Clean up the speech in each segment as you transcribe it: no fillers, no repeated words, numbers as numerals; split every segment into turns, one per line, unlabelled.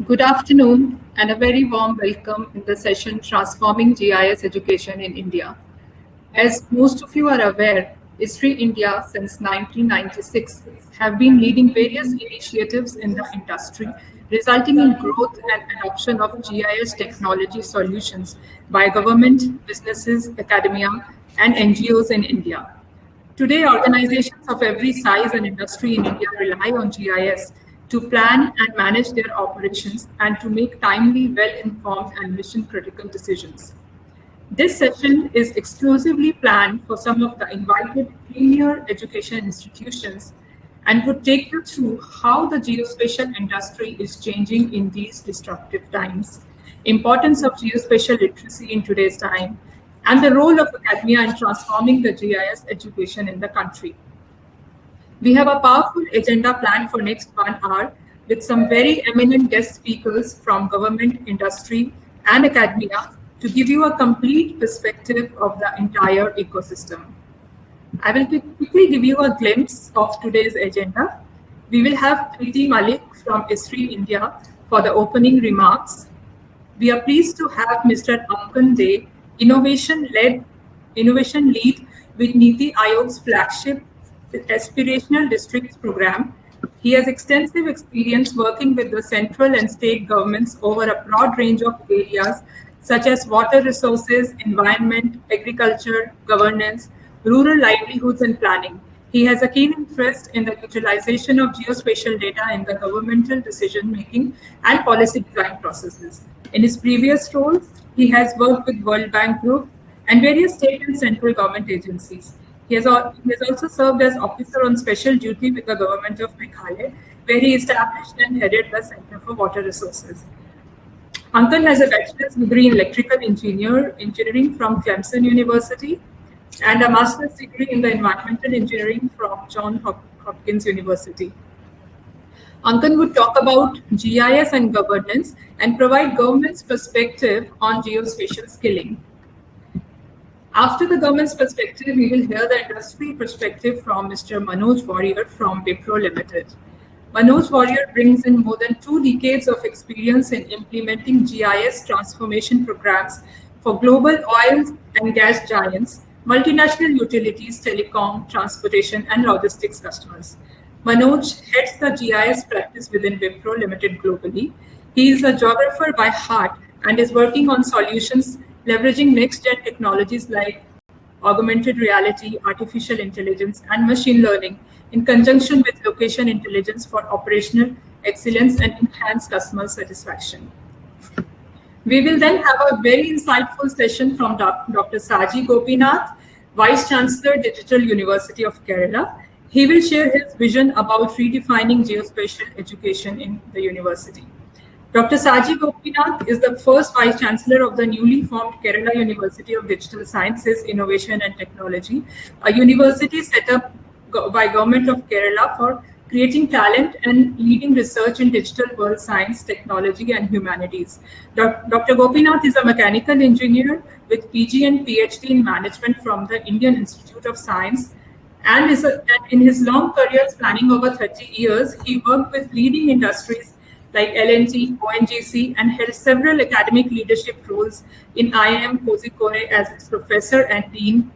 Good afternoon and a very warm welcome in the session Transforming GIS Education in India. As most of you are aware, Esri India since 1996 have been leading various initiatives in the industry, resulting in growth and adoption of GIS technology solutions by government, businesses, academia, and NGOs in India. Today, organizations of every size and industry in India rely on GIS to plan and manage their operations and to make timely, well-informed and mission-critical decisions. This session is exclusively planned for some of the invited premier education institutions and would take you through how the geospatial industry is changing in these disruptive times, importance of geospatial literacy in today's time, and the role of academia in transforming the GIS education in the country. We have a powerful agenda planned for next 1 hour with some very eminent guest speakers from government, industry, and academia to give you a complete perspective of the entire ecosystem. I will quickly give you a glimpse of today's agenda. We will have Preeti Malik from Esri India for the opening remarks. We are pleased to have Mr. Ankan De, Innovation Lead with Niti Aayog's flagship Aspirational Districts program. He has extensive experience working with the central and state governments over a broad range of areas such as water resources, environment, agriculture, governance, rural livelihoods, and planning. He has a keen interest in the utilization of geospatial data in the governmental decision-making and policy design processes. In his previous roles, he has worked with World Bank Group and various state and central government agencies. He has also served as officer on special duty with the government of Meghalaya, where he established and headed the Center for Water Resources. Ankan has a bachelor's degree in electrical engineering from Clemson University and a master's degree in the environmental engineering from Johns Hopkins University. Ankan would talk about GIS and governance and provide government's perspective on geospatial skilling. After the government's perspective, we will hear the industry perspective from Mr. Manoj Warrior from Wipro Limited. Manoj Warrior brings in more than 2 decades of experience in implementing GIS transformation programs for global oil and gas giants, multinational utilities, telecom, transportation, and logistics customers. Manoj heads the GIS practice within Wipro Limited globally. He is a geographer by heart and is working on solutions leveraging next-gen technologies like augmented reality, artificial intelligence, and machine learning in conjunction with location intelligence for operational excellence and enhanced customer satisfaction. We will then have a very insightful session from Dr. Saji Gopinath, Vice Chancellor, Digital University of Kerala. He will share his vision about redefining geospatial education in the university. Dr. Saji Gopinath is the first Vice Chancellor of the newly formed Kerala University of Digital Sciences, Innovation and Technology, a university set up by Government of Kerala for creating talent and leading research in digital world science, technology and humanities. Dr. Gopinath is a mechanical engineer with PG and PhD in management from the Indian Institute of Science, and in his long career spanning over 30 years, he worked with leading industries like L&T, ONGC, and held several academic leadership roles in IIM Kozhikode as its professor and dean,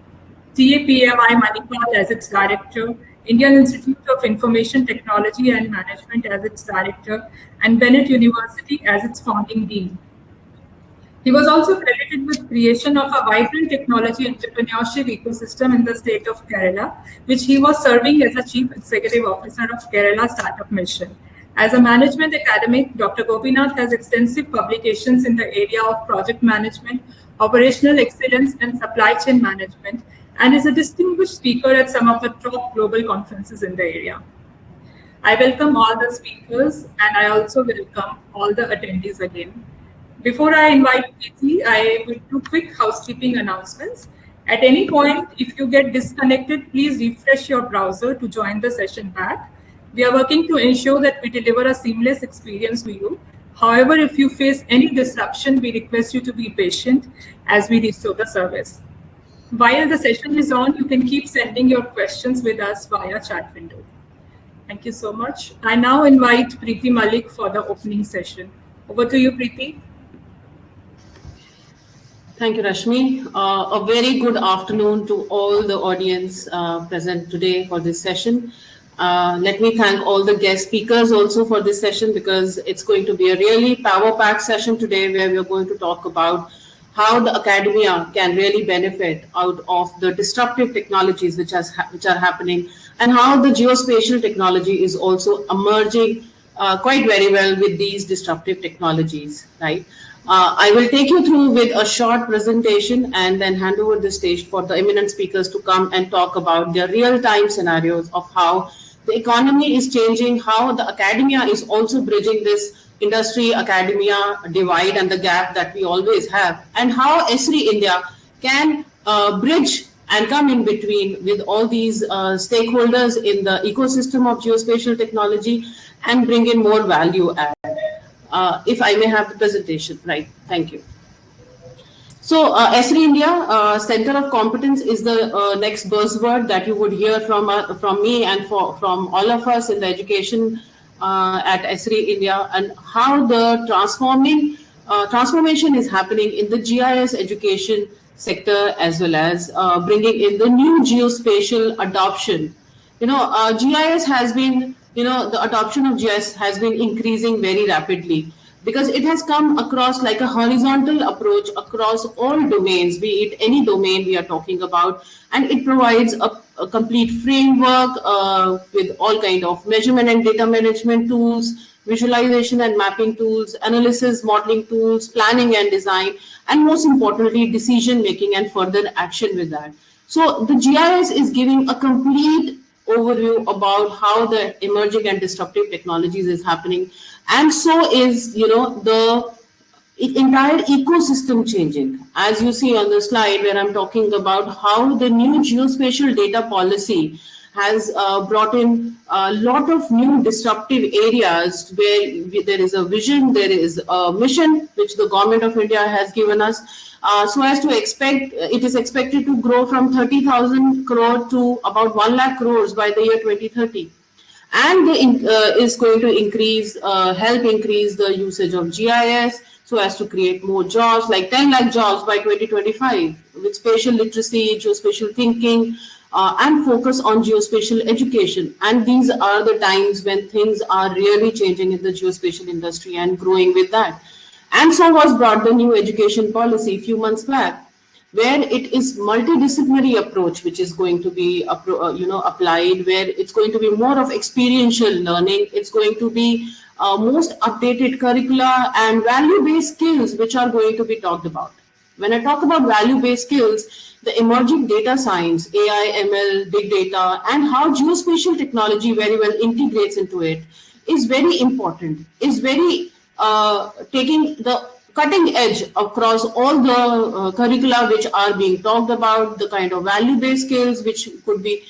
TAPMI Manipal as its director, Indian Institute of Information Technology and Management as its director, and Bennett University as its founding dean. He was also credited with creation of a vibrant technology entrepreneurship ecosystem in the state of Kerala, which he was serving as a Chief Executive Officer of Kerala Startup Mission. As a management academic, Dr. Gopinath has extensive publications in the area of project management, operational excellence, and supply chain management, and is a distinguished speaker at some of the top global conferences in the area. I welcome all the speakers, and I also welcome all the attendees again. Before I invite Preeti, I will do quick housekeeping announcements. At any point, if you get disconnected, please refresh your browser to join the session back. We are working to ensure that we deliver a seamless experience to you. However, if you face any disruption, we request you to be patient as we restore the service. While the session is on, you can keep sending your questions with us via chat window. Thank you so much. I now invite Preeti Malik for the opening session. Over to you, Preeti.
Thank you, Rashmi. A very good afternoon to all the audience present today for this session. Let me thank all the guest speakers also for this session, because it's going to be a really power-packed session today, where we're going to talk about how the academia can really benefit out of the disruptive technologies which are happening, and how the geospatial technology is also emerging quite very well with these disruptive technologies, right? I will take you through with a short presentation and then hand over the stage for the eminent speakers to come and talk about their real-time scenarios of how the economy is changing, how the academia is also bridging this industry-academia divide and the gap that we always have, and how Esri India can bridge and come in between with all these stakeholders in the ecosystem of geospatial technology and bring in more value add. If I may have the presentation, right? Thank you. So, Esri India, Center of Competence is the next buzzword that you would hear from me and from all of us in the education at Esri India, and how the transformation is happening in the GIS education sector, as well as bringing in the new geospatial adoption. GIS has been, the adoption of GIS has been increasing very rapidly, because it has come across like a horizontal approach across all domains, be it any domain we are talking about, and it provides a complete framework with all kind of measurement and data management tools, visualization and mapping tools, analysis, modeling tools, planning and design, and most importantly, decision making and further action with that. So the GIS is giving a complete overview about how the emerging and disruptive technologies is happening, and so is the entire ecosystem changing. As you see on the slide, where I'm talking about how the new geospatial data policy has brought in a lot of new disruptive areas, where there is a vision, there is a mission which the government of India has given us, so as to expect, it is expected to grow from 30,000 crore to about 1 lakh crores by the year 2030. And is going to increase, help increase the usage of GIS, so as to create more jobs, like 10 lakh jobs by 2025, with spatial literacy, geospatial thinking, and focus on geospatial education. And these are the times when things are really changing in the geospatial industry and growing with that. And so was brought the new education policy a few months back, where it is multidisciplinary approach which is going to be applied, where it's going to be more of experiential learning. It's going to be most updated curricula and value-based skills which are going to be talked about. When I talk about value-based skills, the emerging data science, AI, ML, big data, and how geospatial technology very well integrates into it is very important, is very taking the cutting edge across all the curricula which are being talked about, the kind of value-based skills which could be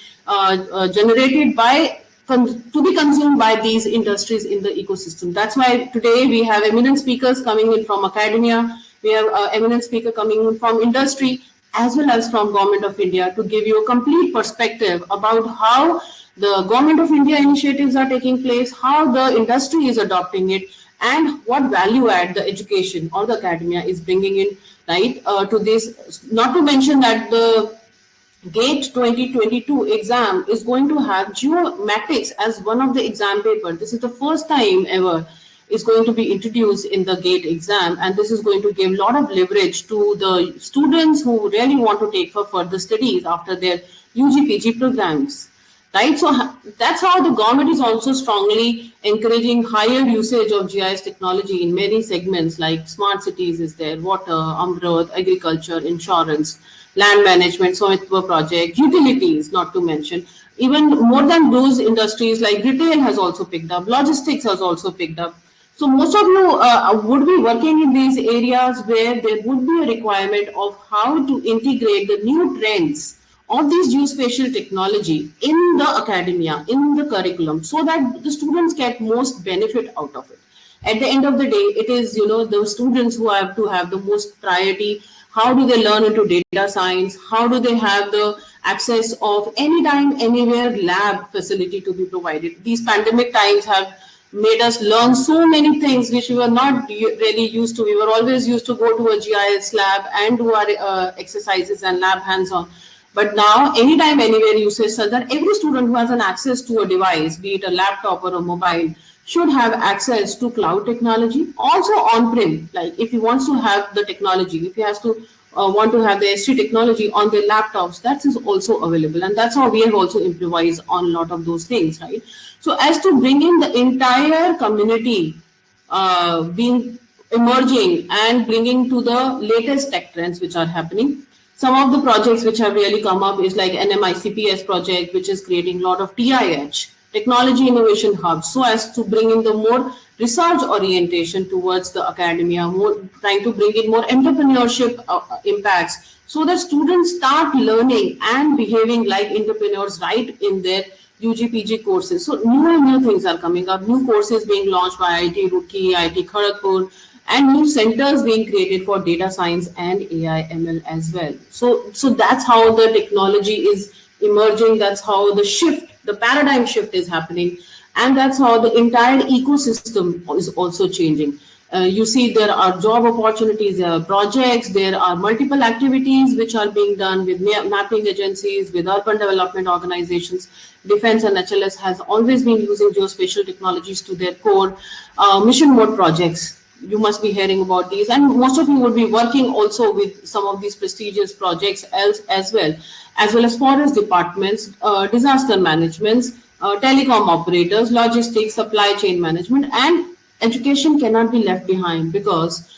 generated by, to be consumed by these industries in the ecosystem. That's why today we have eminent speakers coming in from academia, we have eminent speaker coming in from industry, as well as from Government of India, to give you a complete perspective about how the Government of India initiatives are taking place, how the industry is adopting it, and what value add the education or the academia is bringing in, right, to this. Not to mention that the GATE 2022 exam is going to have geomatics as one of the exam paper. This is the first time ever is going to be introduced in the GATE exam, and this is going to give a lot of leverage to the students who really want to take for further studies after their UG PG programs. Right, so that's how the government is also strongly encouraging higher usage of GIS technology in many segments, like smart cities is there, water, Amrit, agriculture, insurance, land management, Somitwa project, utilities, not to mention. Even more than those industries, like retail has also picked up, logistics has also picked up. So most of you would be working in these areas where there would be a requirement of how to integrate the new trends of these geospatial technology in the academia, in the curriculum, so that the students get most benefit out of it. At the end of the day, it is the students who have to have the most priority. How do they learn into data science? How do they have the access of anytime, anywhere lab facility to be provided? These pandemic times have made us learn so many things which we were not really used to. We were always used to go to a GIS lab and do our exercises and lab hands-on. But now, anytime, anywhere usage, so that every student who has an access to a device, be it a laptop or a mobile, should have access to cloud technology, also on-prem. Like if he wants to have the technology, if he has to want to have the Esri technology on their laptops, that is also available. And that's how we have also improvised on a lot of those things, right? So as to bring in the entire community being emerging and bringing to the latest tech trends which are happening. Some of the projects which have really come up is like NMICPS project, which is creating a lot of TIH, Technology Innovation Hubs, so as to bring in the more research orientation towards the academia, more trying to bring in more entrepreneurship impacts, so that students start learning and behaving like entrepreneurs right in their UG/PG courses. So new and new things are coming up, new courses being launched by IIT Roorkee, IIT Kharagpur, and new centers being created for data science and AI ML as well. So that's how the technology is emerging. That's how the shift, the paradigm shift is happening. And that's how the entire ecosystem is also changing. You see there are job opportunities, there are projects, there are multiple activities which are being done with mapping agencies, with urban development organizations. Defense and HLS has always been using geospatial technologies to their core. Mission mode projects, you must be hearing about these, and most of you would be working also with some of these prestigious projects as well as forest departments, disaster managements, telecom operators, logistics, supply chain management, and education cannot be left behind, because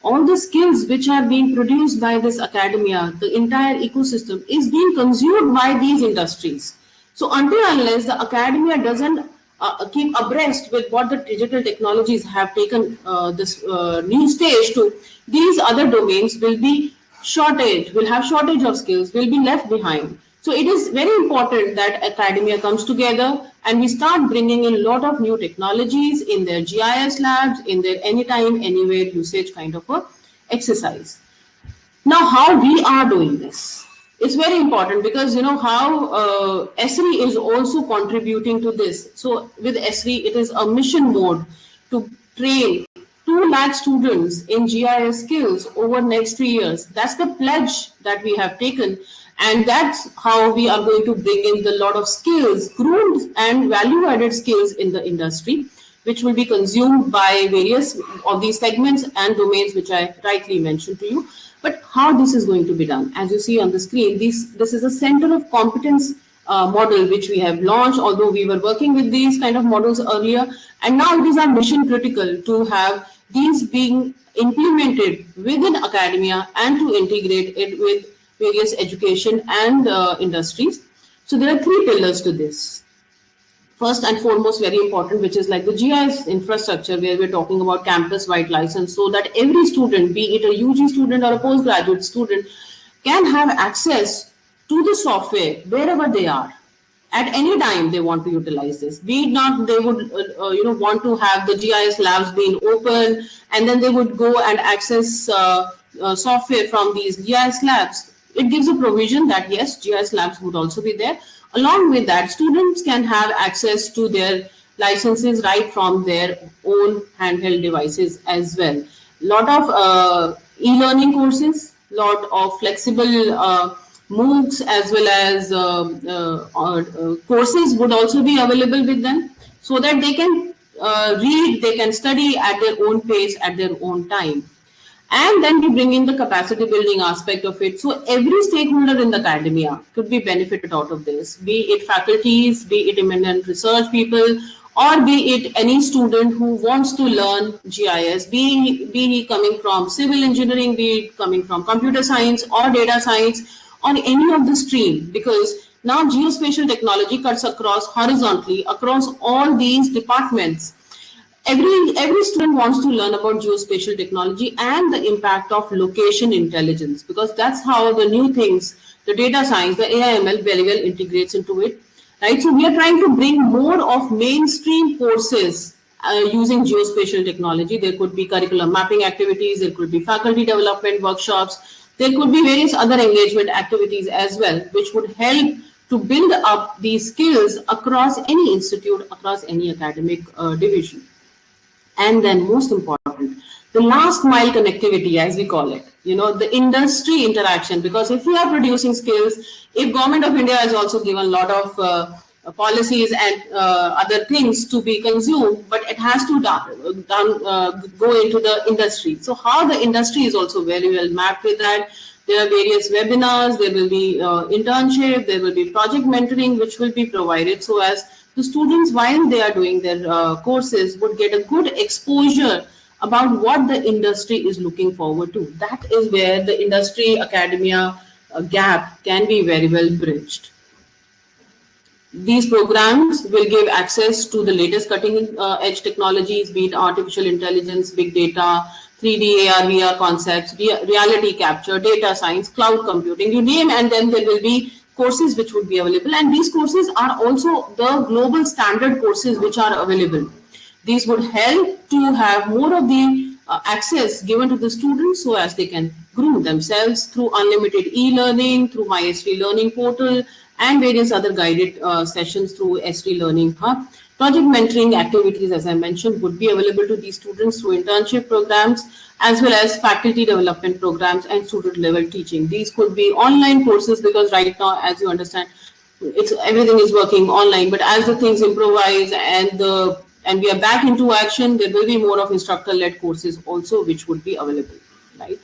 all the skills which are being produced by this academia, the entire ecosystem is being consumed by these industries. So until unless the academia doesn't keep abreast with what the digital technologies have taken this new stage to, these other domains will be will have shortage of skills, will be left behind. So it is very important that academia comes together and we start bringing in a lot of new technologies in their GIS labs, in their anytime, anywhere usage kind of a exercise. Now, how we are doing this? It's very important, because you know how Esri is also contributing to this. So with Esri, it is a mission mode to train 2 lakh students in GIS skills over next 3 years. That's the pledge that we have taken. And that's how we are going to bring in the lot of skills, groomed and value-added skills in the industry, which will be consumed by various of these segments and domains which I rightly mentioned to you. But how this is going to be done? As you see on the screen, this is a center of competence model which we have launched, although we were working with these kind of models earlier. And now these are mission critical to have these being implemented within academia and to integrate it with various education and industries. So there are 3 pillars to this. First and foremost, very important, which is like the GIS infrastructure, where we're talking about campus-wide license, so that every student, be it a UG student or a postgraduate student, can have access to the software wherever they are. At any time they want to utilize this. Be it not, they would want to have the GIS labs being open, and then they would go and access software from these GIS labs. It gives a provision that yes, GIS labs would also be there. Along with that, students can have access to their licenses right from their own handheld devices as well. Lot of e-learning courses, lot of flexible MOOCs as well as courses would also be available with them, so that they can read, they can study at their own pace, at their own time. And then we bring in the capacity building aspect of it. So every stakeholder in the academia could be benefited out of this, be it faculties, be it eminent research people, or be it any student who wants to learn GIS, be he coming from civil engineering, be it coming from computer science or data science, or any of the stream, because now geospatial technology cuts across horizontally across all these departments. Every student wants to learn about geospatial technology and the impact of location intelligence, because that's how the new things, the data science, the AI/ML very well integrates into it, right? So we are trying to bring more of mainstream courses using geospatial technology. There could be curriculum mapping activities, there could be faculty development workshops, there could be various other engagement activities as well, which would help to build up these skills across any institute, across any academic division. And then most important, the last mile connectivity, as we call it, the industry interaction. Because if we are producing skills, if government of India has also given a lot of policies and other things to be consumed, but it has to go into the industry. So how the industry is also very well mapped with that. There are various webinars, there will be internship, there will be project mentoring, which will be provided so as the students, while they are doing their courses, would get a good exposure about what the industry is looking forward to. That is where the industry academia gap can be very well bridged. These programs will give access to the latest cutting edge technologies, be it artificial intelligence, big data, 3D, AR, VR concepts, reality capture, data science, cloud computing, you name, and then there will be courses which would be available. And these courses are also the global standard courses which are available. These would help to have more of the access given to the students so as they can groom themselves through unlimited e-learning, through my Esri learning portal, and various other guided sessions through Esri Learning Hub. Project mentoring activities, as I mentioned, would be available to these students through internship programs, as well as faculty development programs and student level teaching. These could be online courses, because right now, as you understand, everything is working online. But as the things improvise and we are back into action, there will be more of instructor-led courses also, which would be available, right?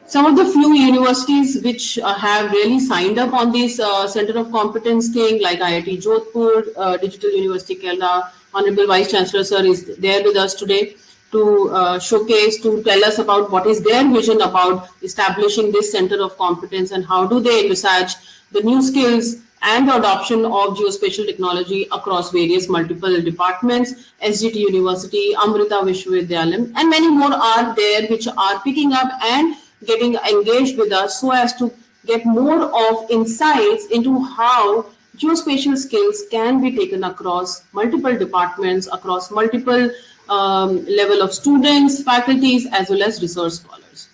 Some of the few universities which have really signed up on this Center of Competence thing, like IIT Jodhpur, Digital University Kerala, Honorable Vice Chancellor Sir is there with us today to showcase, to tell us about what is their vision about establishing this Center of Competence and how do they envisage the new skills and the adoption of geospatial technology across various multiple departments. SGT University, Amrita Vishwavidyalaya, and many more are there which are picking up and getting engaged with us so as to get more of insights into how geospatial skills can be taken across multiple departments, across multiple level of students, faculties, as well as research scholars.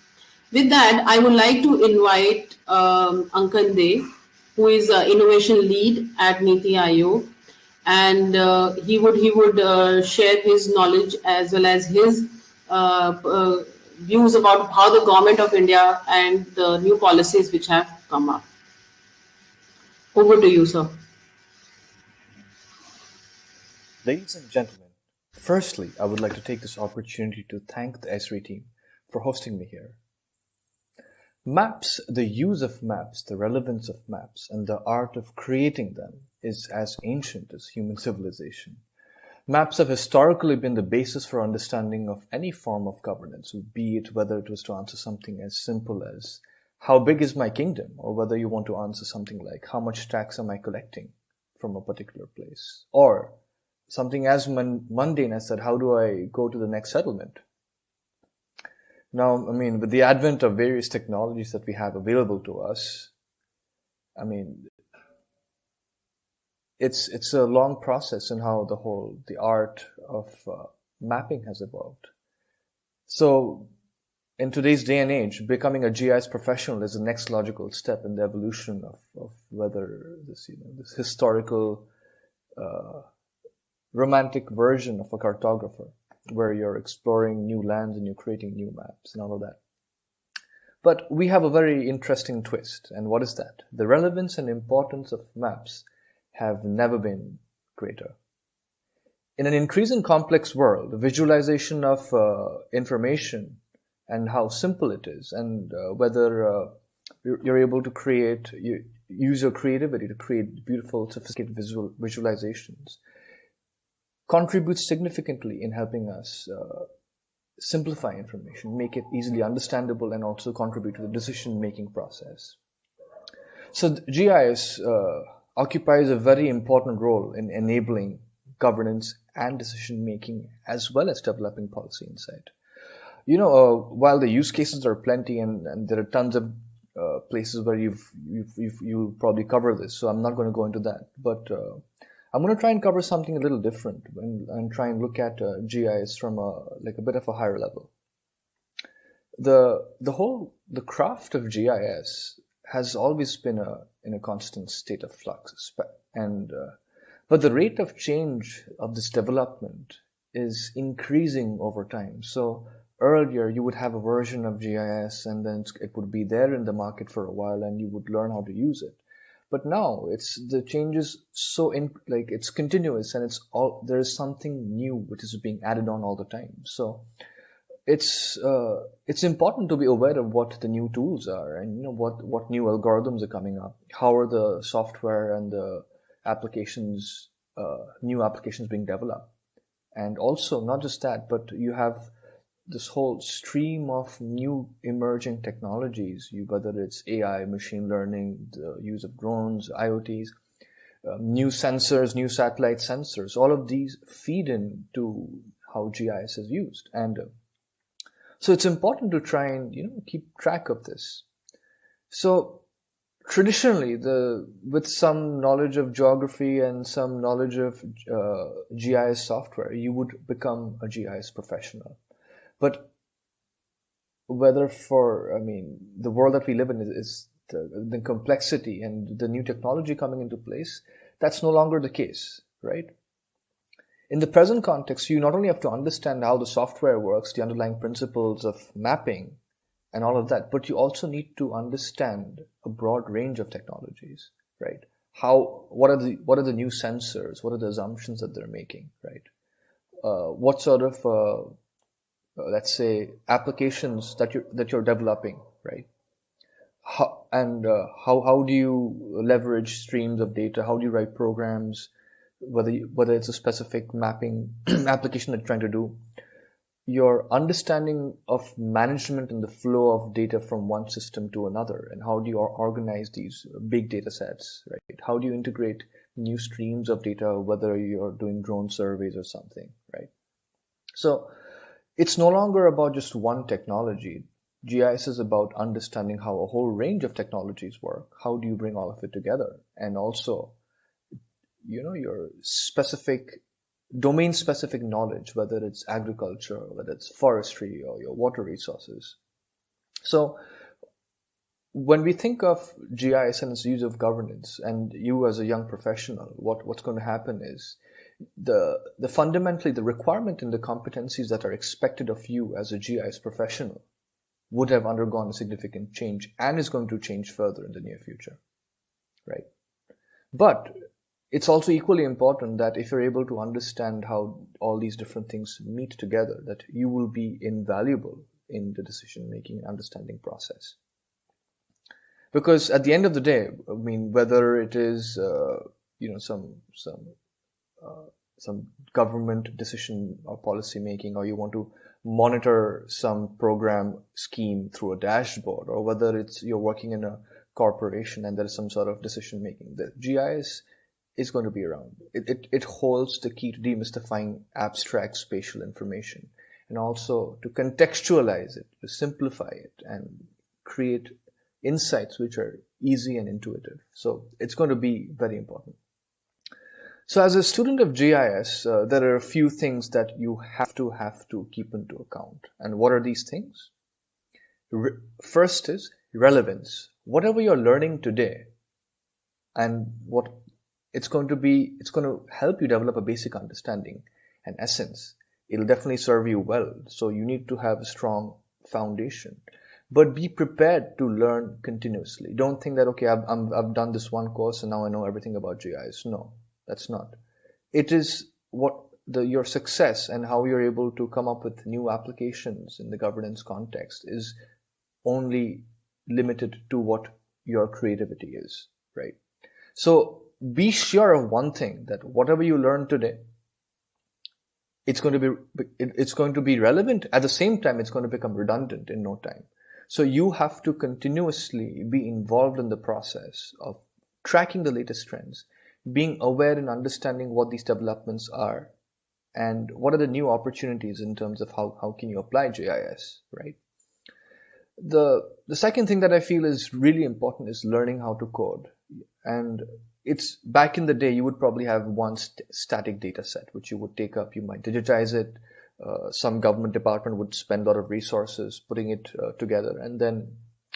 With that, I would like to invite Ankan De, who is innovation lead at Niti Aayog, and he would share his knowledge as well as his views about how the government of India and the new policies which have come up. Over to you, sir.
Ladies and gentlemen, firstly, I would like to take this opportunity to thank the Esri team for hosting me here. Maps, the use of maps, the relevance of maps, and the art of creating them is as ancient as human civilization. Maps have historically been the basis for understanding of any form of governance, be it whether it was to answer something as simple as how big is my kingdom, or whether you want to answer something like how much tax am I collecting from a particular place, or something as mundane as that, how do I go to the next settlement? Now, with the advent of various technologies that we have available to us, it's a long process in how the art of mapping has evolved. So, in today's day and age, becoming a GIS professional is the next logical step in the evolution of whether this historical, romantic version of a cartographer, where you're exploring new lands and you're creating new maps and all of that. But we have a very interesting twist. And what is that? The relevance and importance of maps have never been greater. In an increasing complex world, the visualization of information and how simple it is, and whether you're able to use your creativity to create beautiful, sophisticated visualizations, contributes significantly in helping us simplify information, make it easily understandable, and also contribute to the decision-making process. So GIS occupies a very important role in enabling governance and decision-making, as well as developing policy insight. While the use cases are plenty, and there are tons of places where you'll probably cover this, so I'm not going to go into that. But I'm going to try and cover something a little different and try and look at GIS from a bit of a higher level. The craft of GIS has always been an in a constant state of flux. But the rate of change of this development is increasing over time. So earlier you would have a version of GIS and then it would be there in the market for a while and you would learn how to use it. But now the change is it's continuous and there is something new which is being added on all the time. So it's important to be aware of what the new tools are and what new algorithms are coming up. How are the software and the applications, new applications being developed? And also not just that, but you have this whole stream of new emerging technologies, whether it's AI, machine learning, the use of drones, IoTs, new sensors, new satellite sensors, all of these feed into how GIS is used. And so it's important to try and, keep track of this. So traditionally, with some knowledge of geography and some knowledge of GIS software, you would become a GIS professional. But the world that we live in is the complexity and the new technology coming into place, that's no longer the case, right? In the present context, you not only have to understand how the software works, the underlying principles of mapping and all of that, but you also need to understand a broad range of technologies, right? What are the new sensors? What are the assumptions that they're making, right? What sort of let's say applications that you're developing, right? How do you leverage streams of data? How do you write programs? Whether it's a specific mapping application that you're trying to do, your understanding of management and the flow of data from one system to another, and how do you organize these big data sets, right? How do you integrate new streams of data, whether you're doing drone surveys or something, right? So it's no longer about just one technology. GIS is about understanding how a whole range of technologies work. How do you bring all of it together? And also, your domain-specific knowledge, whether it's agriculture, whether it's forestry, or your water resources. So when we think of GIS and its use of governance, and you as a young professional, what's going to happen is fundamentally the requirement in the competencies that are expected of you as a GIS professional would have undergone a significant change and is going to change further in the near future, right? But it's also equally important that if you're able to understand how all these different things meet together, that you will be invaluable in the decision-making and understanding process. Because at the end of the day, whether it is, some government decision or policy making, or you want to monitor some program scheme through a dashboard, or whether it's you're working in a corporation and there is some sort of decision making, the GIS is going to be around. It holds the key to demystifying abstract spatial information and also to contextualize it, to simplify it and create insights which are easy and intuitive. So it's going to be very important. So as a student of GIS, there are a few things that you have to keep into account. And what are these things? First is relevance. Whatever you're learning today and what it's going to help you develop a basic understanding and essence. It'll definitely serve you well. So you need to have a strong foundation, but be prepared to learn continuously. Don't think that, okay, I've done this one course and now I know everything about GIS. No, that's not. It is your success and how you're able to come up with new applications in the governance context is only limited to what your creativity is, right? So be sure of one thing, that whatever you learn today, it's going to be relevant. At the same time, it's going to become redundant in no time. So you have to continuously be involved in the process of tracking the latest trends, being aware and understanding what these developments are, and what are the new opportunities in terms of how can you apply GIS, right? The second thing that I feel is really important is learning how to code. And it's back in the day, you would probably have one static data set, which you would take up. You might digitize it. Some government department would spend a lot of resources putting it together, and then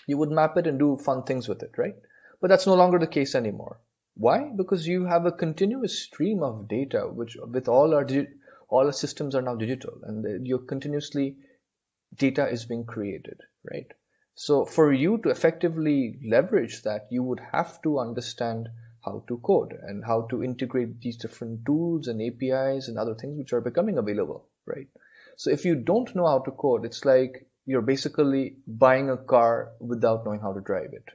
you would map it and do fun things with it, right? But that's no longer the case anymore. Why? Because you have a continuous stream of data, which with all our systems are now digital, and you're continuously data is being created, right? So for you to effectively leverage that, you would have to understand how to code and how to integrate these different tools and APIs and other things which are becoming available, right? So if you don't know how to code, it's like you're basically buying a car without knowing how to drive it.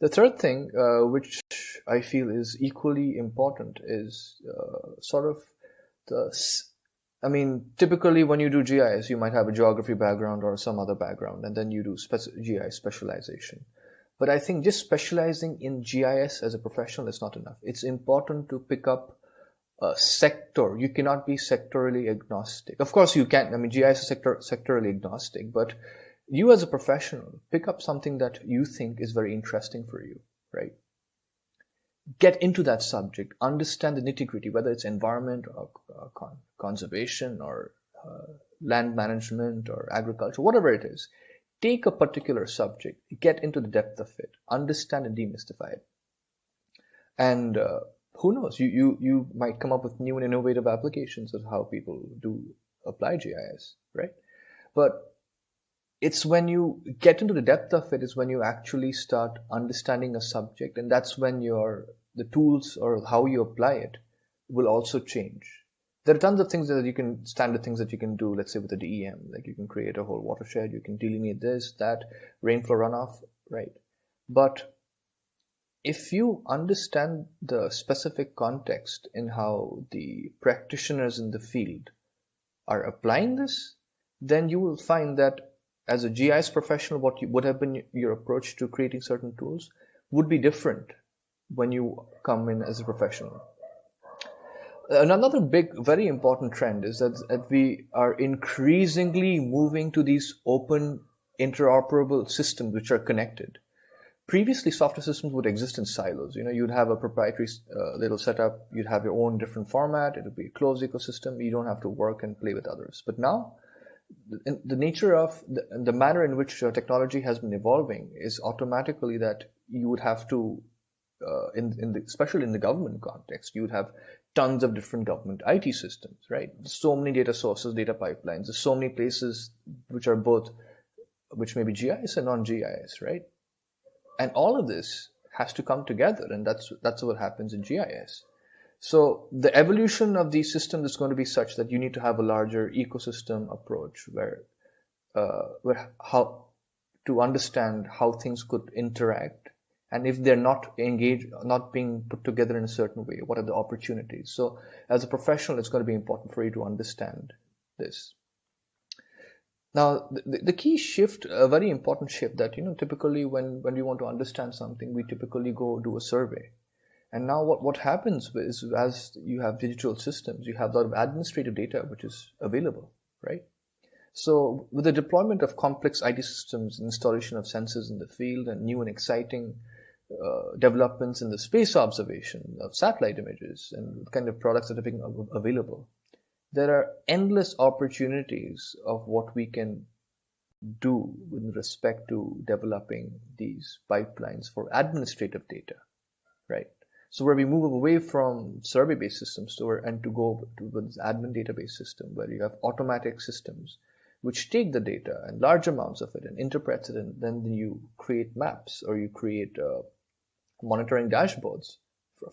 The third thing, which I feel is equally important, is typically when you do GIS, you might have a geography background or some other background, and then you do GIS specialization. But I think just specializing in GIS as a professional is not enough. It's important to pick up a sector. You cannot be sectorally agnostic. Of course you can. GIS is sectorally agnostic, but you as a professional, pick up something that you think is very interesting for you, right? Get into that subject, understand the nitty-gritty, whether it's environment or conservation or land management or agriculture, whatever it is. Take a particular subject, get into the depth of it, understand and demystify it. And who knows, you might come up with new and innovative applications of how people do apply GIS, right? But it's when you get into the depth of it is when you actually start understanding a subject, and that's when the tools or how you apply it will also change. There are tons of things standard things that you can do, let's say with the DEM, like you can create a whole watershed, you can delineate this, that, rainflow runoff, right? But if you understand the specific context in how the practitioners in the field are applying this, then you will find that as a GIS professional, what would have been your approach to creating certain tools would be different when you come in as a professional. Another big, very important trend is that we are increasingly moving to these open, interoperable systems which are connected. Previously, software systems would exist in silos. You'd have a proprietary little setup. You'd have your own different format. It would be a closed ecosystem. You don't have to work and play with others. But now, the nature of the manner in which technology has been evolving is automatically that you would have to, especially in the government context, you would have tons of different government IT systems, right? So many data sources, data pipelines. There's so many places which may be GIS and non-GIS, right? And all of this has to come together, and that's what happens in GIS. So the evolution of these systems is going to be such that you need to have a larger ecosystem approach where how to understand how things could interact, and if they're not engaged, not being put together in a certain way, what are the opportunities? So as a professional, it's going to be important for you to understand this. Now, the key shift, a very important shift that, typically when we want to understand something, we typically go do a survey. And now what happens is, as you have digital systems, you have a lot of administrative data which is available, right? So with the deployment of complex IT systems, installation of sensors in the field, and new and exciting developments in the space observation of satellite images and the kind of products that are being available, there are endless opportunities of what we can do with respect to developing these pipelines for administrative data, right? So where we move away from survey-based systems to go to this admin database system, where you have automatic systems which take the data and large amounts of it and interprets it, and then you create maps or you create monitoring dashboards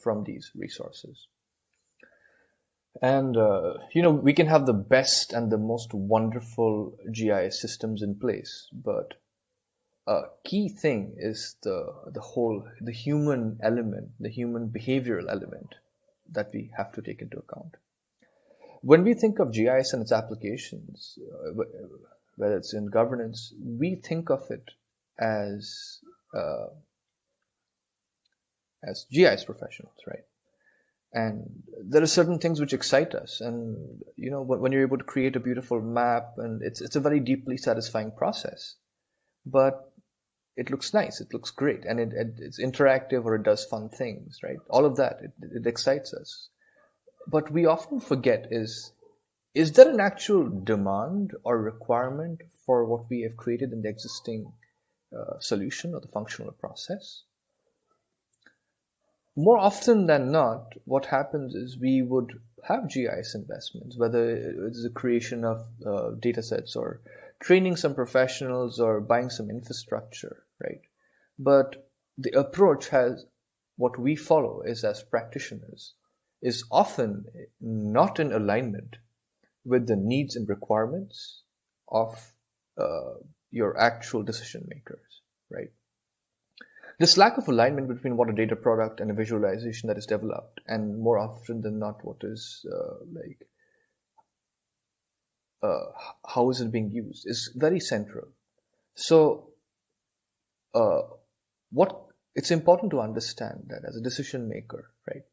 from these resources. And we can have the best and the most wonderful GIS systems in place, but a key thing is the human element, the human behavioral element that we have to take into account. When we think of GIS and its applications, whether it's in governance, we think of it as GIS professionals, right? And there are certain things which excite us, and when you're able to create a beautiful map, and it's a very deeply satisfying process. But it looks nice, it looks great, and it's interactive, or it does fun things, right? All of that, it excites us. But we often forget is there an actual demand or requirement for what we have created in the existing solution or the functional process. More often than not, what happens is we would have GIS investments, whether it's the creation of data sets or training some professionals or buying some infrastructure, right? But the approach has, what we follow is as practitioners, is often not in alignment with the needs and requirements of your actual decision makers, right? This lack of alignment between what a data product and a visualization that is developed, and more often than not, what is how is it being used, is very central. So, it's important to understand that as a decision maker, right?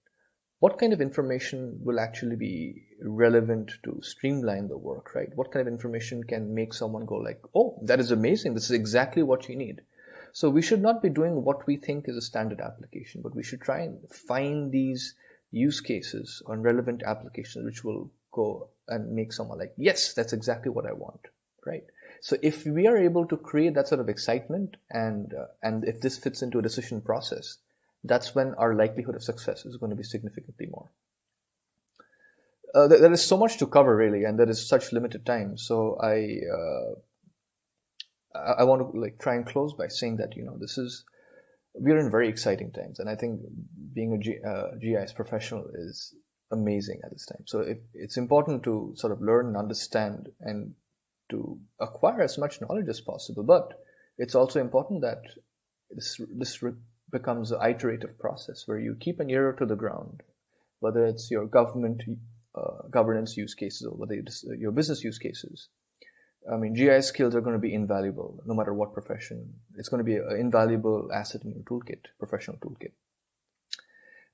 What kind of information will actually be relevant to streamline the work, right? What kind of information can make someone go like, oh, that is amazing. This is exactly what you need. So we should not be doing what we think is a standard application, but we should try and find these use cases on relevant applications which will go and make someone like, yes, that's exactly what I want, right? So if we are able to create that sort of excitement and if this fits into a decision process, that's when our likelihood of success is going to be significantly more. There is so much to cover, really, and there is such limited time. So I want to try and close by saying that, we're in very exciting times, and I think being a GIS professional is amazing at this time. So it's important to sort of learn and understand and to acquire as much knowledge as possible, but it's also important that this becomes an iterative process where you keep an ear to the ground, whether it's your government governance use cases or whether it's your business use cases. I mean, GIS skills are going to be invaluable no matter what profession. It's going to be an invaluable asset in your toolkit, professional toolkit.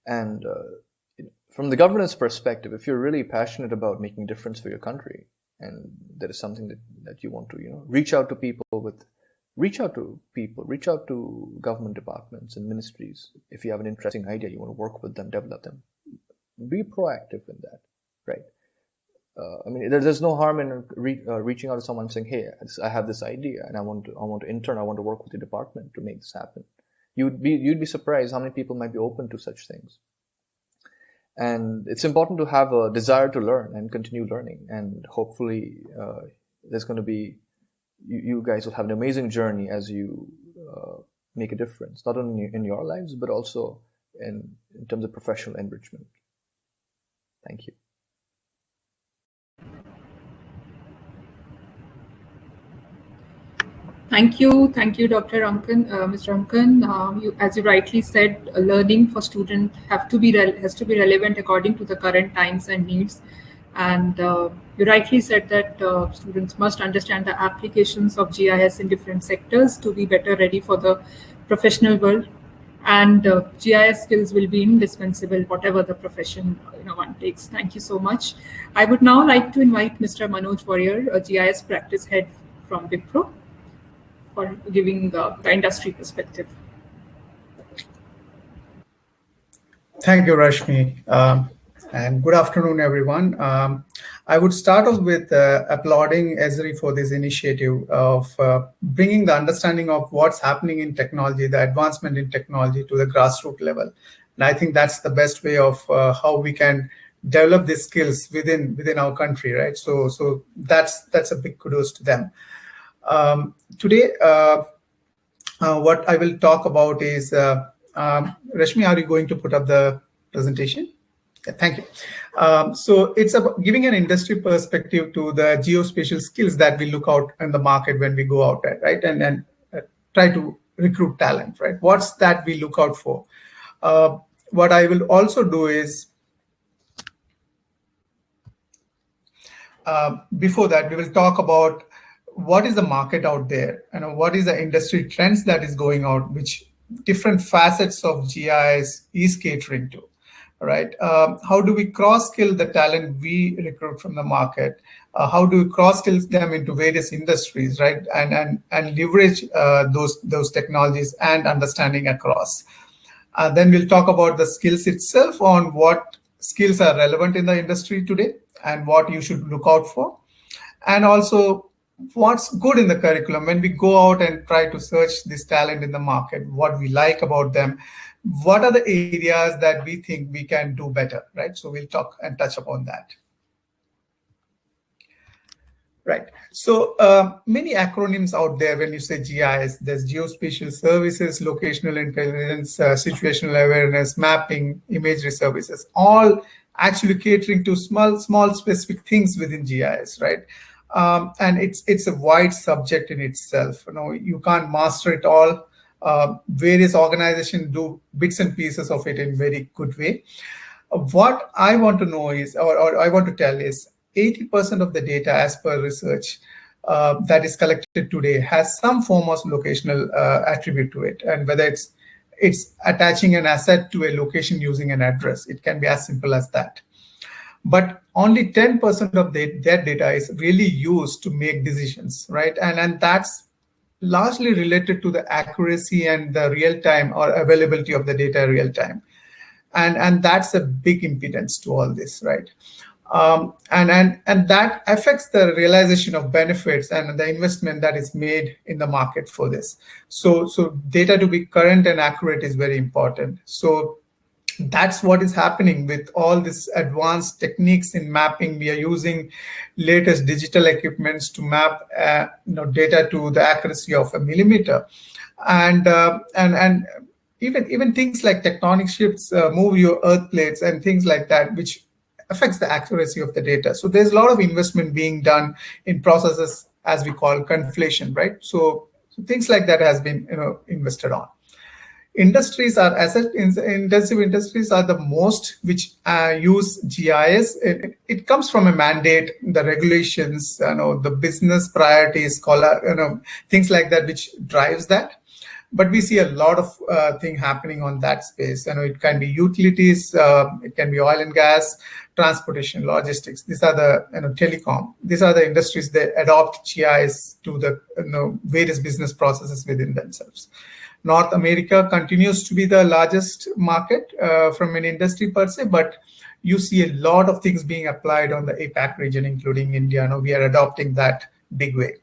And from the governance perspective, if you're really passionate about making a difference for your country, and there is something that you want to, reach out to government departments and ministries. If you have an interesting idea, you want to work with them, develop them. Be proactive in that, right? I mean, there's no harm in reaching out to someone saying, "Hey, I have this idea, and I want to intern. I want to work with the department to make this happen." You'd be surprised how many people might be open to such things. And it's important to have a desire to learn and continue learning. And hopefully, there's going to be you guys will have an amazing journey as you make a difference, not only in your lives but also in terms of professional enrichment. Thank you.
Thank you, Dr. Ankan, Mr. Ankan. As you rightly said, learning for students has to be relevant according to the current times and needs. And you rightly said that students must understand the applications of GIS in different sectors to be better ready for the professional world. And GIS skills will be indispensable, whatever the profession one takes. Thank you so much. I would now like to invite Mr. Manoj Warrior, a GIS practice head from Wipro, for giving the industry perspective.
Thank you, Rashmi. And good afternoon, everyone. I would start off with applauding Esri for this initiative of bringing the understanding of what's happening in technology, the advancement in technology to the grassroots level. And I think that's the best way of how we can develop these skills within our country, right? So that's a big kudos to them. Today, what I will talk about is, Rashmi, are you going to put up the presentation? Yeah, thank you. So it's about giving an industry perspective to the geospatial skills that we look out in the market when we go out there, right? And try to recruit talent, right? What's that we look out for? What I will also do is, before that, we will talk about what is the market out there and what is the industry trends that is going out, which different facets of GIS is catering to, right? How do we cross-skill the talent we recruit from the market? How do we cross-skill them into various industries, right? And leverage those technologies and understanding across. Then we'll talk about the skills itself, on what skills are relevant in the industry today and what you should look out for. And also what's good in the curriculum when we go out and try to search this talent in the market, what we like about them, what are the areas that we think we can do better, right? So we'll talk and touch upon that. Right. So many acronyms out there when you say GIS. There's geospatial services, locational intelligence, situational awareness, mapping, imagery services, all actually catering to small specific things within GIS, right? And it's a wide subject in itself. You can't master it all. Various organizations do bits and pieces of it in very good way. What I want to know is, or I want to tell is, 80% of the data, as per research, that is collected today has some form of locational attribute to it, and whether it's attaching an asset to a location using an address. It can be as simple as that. But only 10% of that data is really used to make decisions, right? And that's largely related to the accuracy and the real time or availability of the data real time. And that's a big impedance to all this, right? And that affects the realization of benefits and the investment that is made in the market for this. So data to be current and accurate is very important. So that's what is happening with all these advanced techniques in mapping. We are using latest digital equipments to map data to the accuracy of a millimeter, and even things like tectonic shifts move your earth plates and things like that, which affects the accuracy of the data. So there's a lot of investment being done in processes as we call conflation, right? So things like that has been invested on. Industries are asset-intensive industries are the most which use GIS. It comes from a mandate, the regulations, the business priorities, things like that, which drives that. But we see a lot of thing happening on that space. It can be utilities, it can be oil and gas, transportation, logistics. These are the telecom. These are the industries that adopt GIS to the various business processes within themselves. North America continues to be the largest market from an industry per se, but you see a lot of things being applied on the APAC region, including India. We are adopting that big way.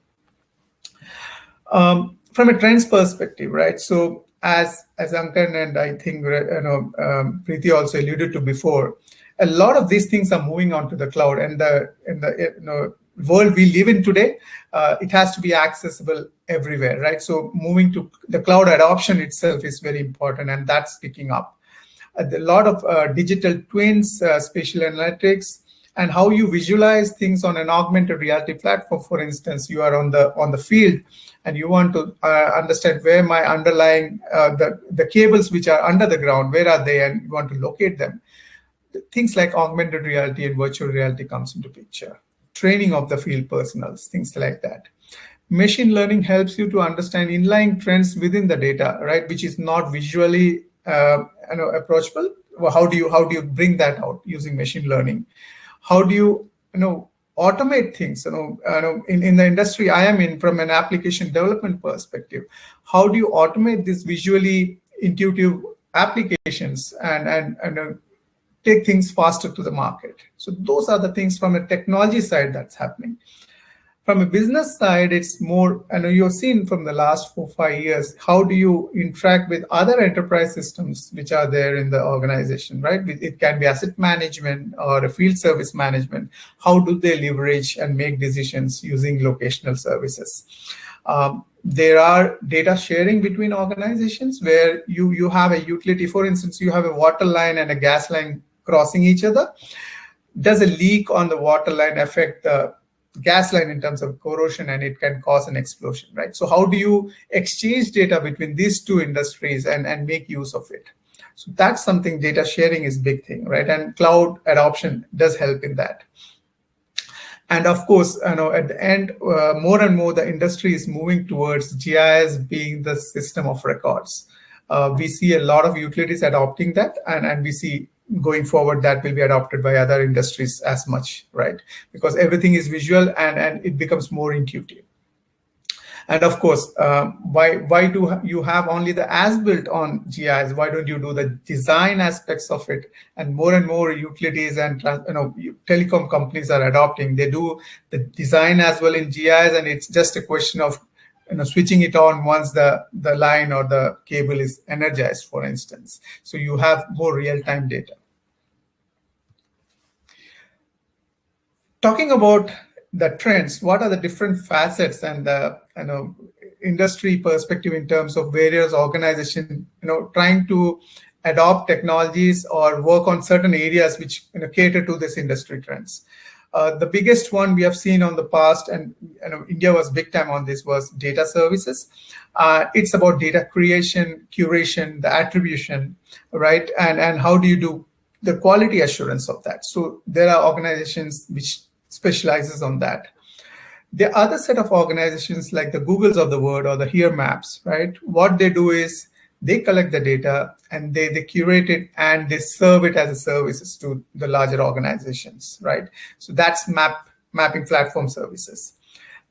From a trends perspective, right? So as Ankan and I think Preeti also alluded to before, a lot of these things are moving onto the cloud, and the world we live in today, it has to be accessible everywhere, right? So moving to the cloud adoption itself is very important, and that's picking up. A lot of digital twins, spatial analytics, and how you visualize things on an augmented reality platform. For instance, you are on the field and you want to understand where my underlying the cables which are under the ground, where are they, and you want to locate them. Things like augmented reality and virtual reality comes into picture. Training of the field personnel, things like that. Machine learning helps you to understand inline trends within the data, right, which is not visually approachable. How do you bring that out using machine learning? How do you automate things? In the industry I am in, from an application development perspective, how do you automate these visually intuitive applications and take things faster to the market? So those are the things from a technology side that's happening. From a business side, it's more, you've seen from the last 4-5 years, how do you interact with other enterprise systems which are there in the organization, right? It can be asset management or a field service management. How do they leverage and make decisions using locational services? There are data sharing between organizations where you have a utility. For instance, you have a water line and a gas line crossing each other. Does a leak on the water line affect the gas line in terms of corrosion, and it can cause an explosion, right? So how do you exchange data between these two industries and make use of it? So that's something, data sharing is a big thing, right? And cloud adoption does help in that. And of course, at the end, more and more the industry is moving towards GIS being the system of records. We see a lot of utilities adopting that, and we see going forward that will be adopted by other industries as much, right? Because everything is visual and it becomes more intuitive. And of course, why do you have only the as-built on GIS? Why don't you do the design aspects of it? And more utilities and telecom companies are adopting. They do the design as well in GIS, and it's just a question of switching it on once the line or the cable is energized, for instance. So you have more real-time data. Talking about the trends, what are the different facets and the industry perspective in terms of various organizations trying to adopt technologies or work on certain areas which cater to this industry trends. The biggest one we have seen on the past, and India was big time on this, was data services. It's about data creation, curation, the attribution, right? And how do you do the quality assurance of that? So there are organizations which specializes on that. The other set of organizations like the Googles of the world or the Here Maps, right? What they do is they collect the data and they curate it and they serve it as a services to the larger organizations, right? So that's mapping platform services.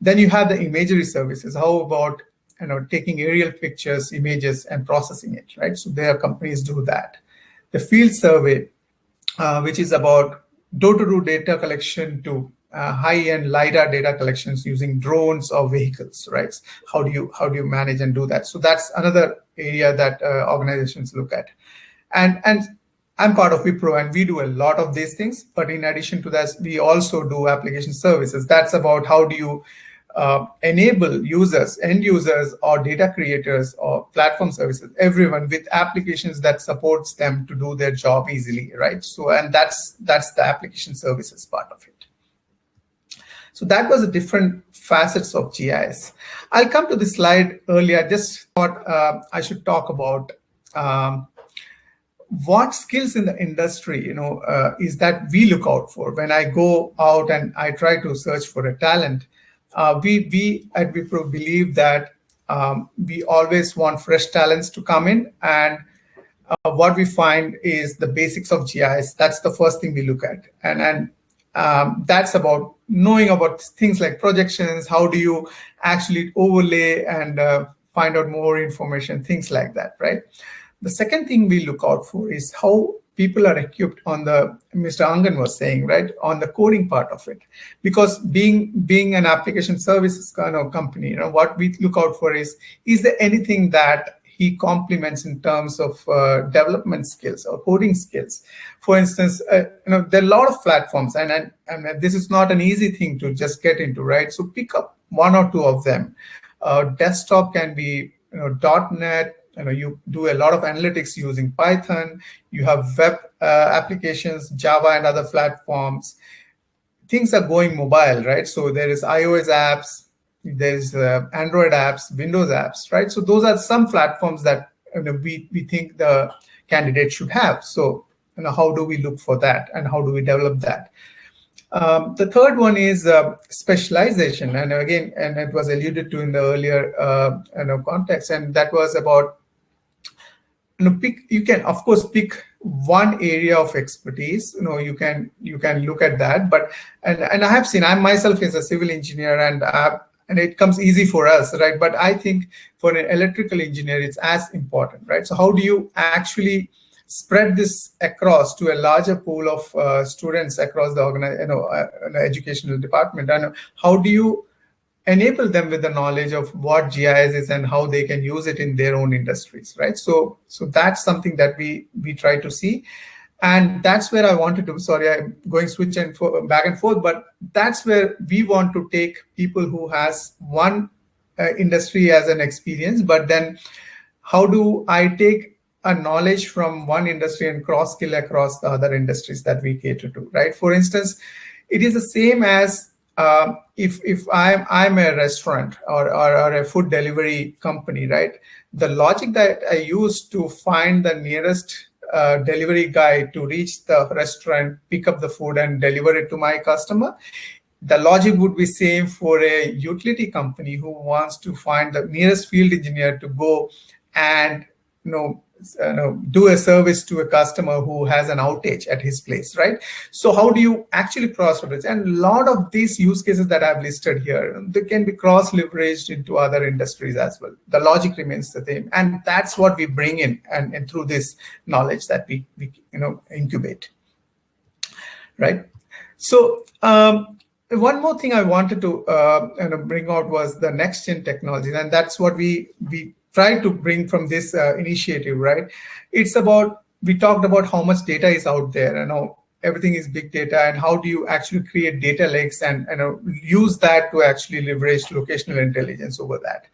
Then you have the imagery services. How about taking aerial pictures, images, and processing it, right? So there companies do that. The field survey, which is about door-to-door data collection to high-end LiDAR data collections using drones or vehicles, right? How do you manage and do that? So that's another area that organizations look at. And I'm part of Wipro, and we do a lot of these things. But in addition to that, we also do application services. That's about how do you enable users, end users, or data creators, or platform services, everyone with applications that supports them to do their job easily, right? So, and that's the application services part of it. So that was the different facets of GIS. I'll come to this slide earlier. I just thought I should talk about what skills in the industry, is that we look out for. When I go out and I try to search for a talent, we at Wipro believe that we always want fresh talents to come in, and what we find is the basics of GIS. That's the first thing we look at, and that's about knowing about things like projections. How do you actually overlay and find out more information, things like that, right? The second thing we look out for is how people are equipped on the, Mr. Angan was saying, right, on the coding part of it. Because being an application services kind of company, what we look out for is there anything that he complements in terms of development skills or coding skills? For instance, there are a lot of platforms, and this is not an easy thing to just get into, right? So pick up one or two of them. Desktop can be .NET. You do a lot of analytics using Python. You have web applications, Java, and other platforms. Things are going mobile, right? So there is iOS apps, there's Android apps, Windows apps, right? So those are some platforms that we think the candidate should have. So how do we look for that, and how do we develop that? The third one is specialization, and again, and it was alluded to in the earlier context, and that was about you can of course pick one area of expertise. You can look at that, but and I have seen, I myself is a civil engineer, and it comes easy for us, right? But I think for an electrical engineer, it's as important, right? So how do you actually spread this across to a larger pool of students across the educational department, and how do you enable them with the knowledge of what GIS is and how they can use it in their own industries, right? So that's something that we try to see. And that's where I wanted to, sorry, I'm going switch and back and forth, but that's where we want to take people who has one industry as an experience, but then how do I take a knowledge from one industry and cross-skill across the other industries that we cater to, right? For instance, it is the same as if I'm a restaurant or a food delivery company, right? The logic that I use to find the nearest delivery guy to reach the restaurant, pick up the food and deliver it to my customer, the logic would be same for a utility company who wants to find the nearest field engineer to go and do a service to a customer who has an outage at his place, right? So how do you actually cross leverage? And a lot of these use cases that I've listed here, they can be cross leveraged into other industries as well. The logic remains the same, and that's what we bring in, and through this knowledge that we incubate, right? So one more thing I wanted to bring out was the next gen technologies, and that's what we try to bring from this initiative, right? It's about, we talked about how much data is out there and how everything is big data, and how do you actually create data lakes and use that to actually leverage locational intelligence over that.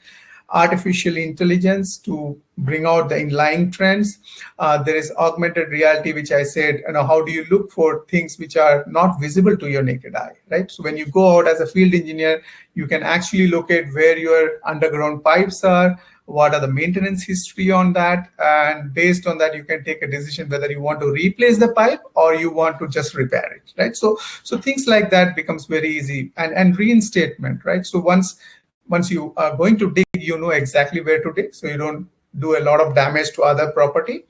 Artificial intelligence to bring out the inlying trends. There is augmented reality, which I said, how do you look for things which are not visible to your naked eye, right? So when you go out as a field engineer, you can actually locate where your underground pipes are, what are the maintenance history on that, and based on that, you can take a decision whether you want to replace the pipe or you want to just repair it, right? So things like that becomes very easy. And reinstatement, right? So once you are going to dig, you know exactly where to dig, so you don't do a lot of damage to other property.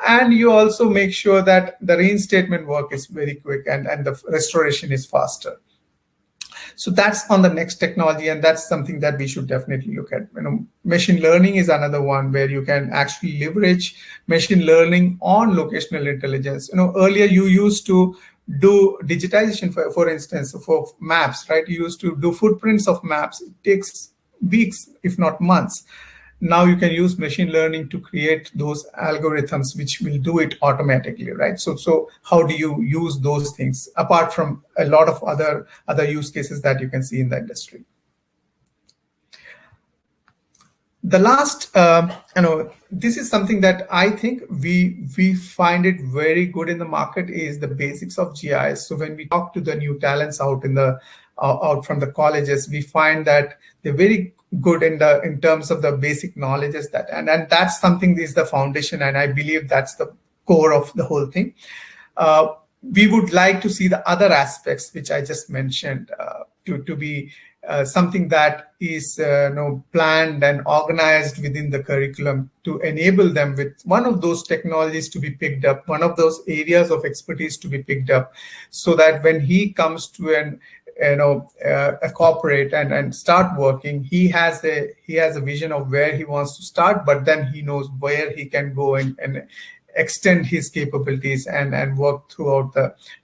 And you also make sure that the reinstatement work is very quick and the restoration is faster. So that's on the next technology, and that's something that we should definitely look at. Machine learning is another one where you can actually leverage machine learning on locational intelligence. Earlier you used to do digitization, for instance, for maps, right? You used to do footprints of maps. It takes weeks, if not months. Now you can use machine learning to create those algorithms which will do it automatically, right? So how do you use those things apart from a lot of other use cases that you can see in the industry? The last, this is something that I think we find it very good in the market, is the basics of GIS. So when we talk to the new talents out from the colleges, we find that they're very good in terms of the basic knowledges that, and that's something is the foundation, and I believe that's the core of the whole thing. We would like to see the other aspects which I just mentioned to be something that is planned and organized within the curriculum to enable them with one of those technologies to be picked up, one of those areas of expertise to be picked up, so that when he comes to a corporate and start working, he has a vision of where he wants to start, but then he knows where he can go and extend his capabilities and work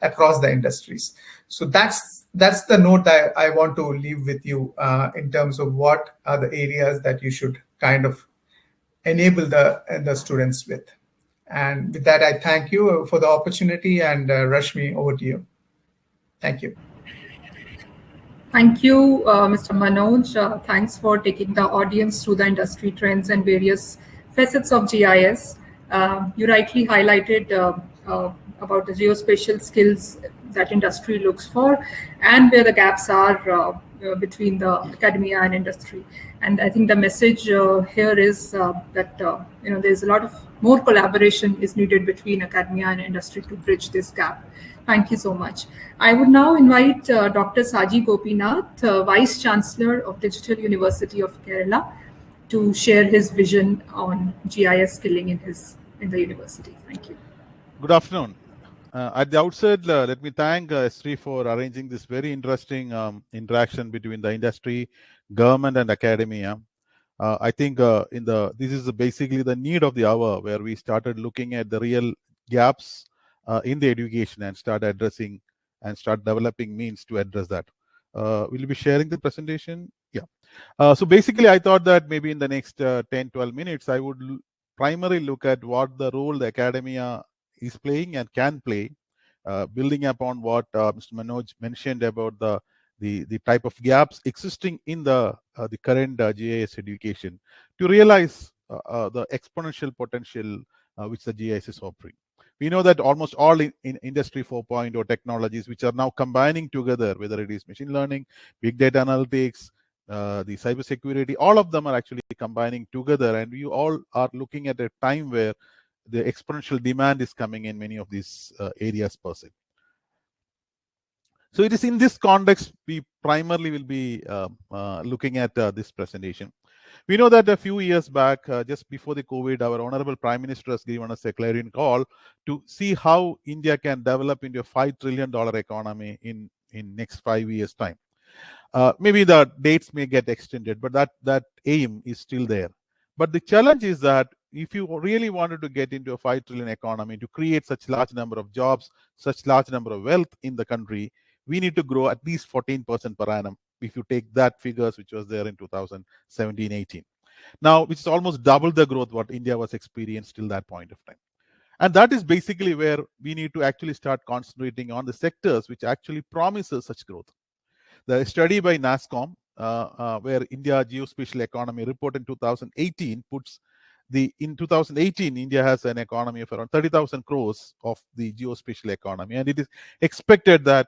across the industries. So that's the note that I want to leave with you in terms of what are the areas that you should kind of enable the students with. And with that, I thank you for the opportunity, and Rashmi, over to you. Thank you.
Thank you, Mr. Manoj. Thanks for taking the audience through the industry trends and various facets of GIS. You rightly highlighted about the geospatial skills that industry looks for and where the gaps are between the academia and industry. And I think the message here is that there's a lot of more collaboration is needed between academia and industry to bridge this gap. Thank you so much. I would now invite Dr. Saji Gopinath, Vice Chancellor of Digital University of Kerala, to share his vision on GIS skilling in the university. Thank you.
Good afternoon. At the outset, let me thank Esri for arranging this very interesting interaction between the industry, government, and academia. I think this is basically the need of the hour, where we started looking at the real gaps in the education and start addressing and start developing means to address that. Will you be sharing the presentation? Yeah. So basically, I thought that maybe in the next 10-12 minutes, I would primarily look at what the role the academia is playing and can play, building upon what Mr. Manoj mentioned about the type of gaps existing in the current GIS education, to realize the exponential potential which the GIS is offering. We know that almost all in Industry 4.0 technologies, which are now combining together, whether it is machine learning, big data analytics, the cybersecurity, all of them are actually combining together, and we all are looking at a time where the exponential demand is coming in many of these areas per se. So it is in this context we primarily will be looking at this presentation. We know that a few years back, just before the COVID, our Honorable Prime Minister has given us a clarion call to see how India can develop into a $5 trillion economy in next 5 years' time. Maybe the dates may get extended, but that aim is still there. But the challenge is that if you really wanted to get into a 5 trillion economy, to create such large number of jobs, such large number of wealth in the country, we need to grow at least 14% per annum. If you take that figures which was there in 2017-18, now which is almost double the growth what India was experienced till that point of time. And that is basically where we need to actually start concentrating on the sectors which actually promises such growth. The study by NASSCOM, where India Geospatial Economy report in 2018 puts in 2018, India has an economy of around 30,000 crores of the geospatial economy, and it is expected that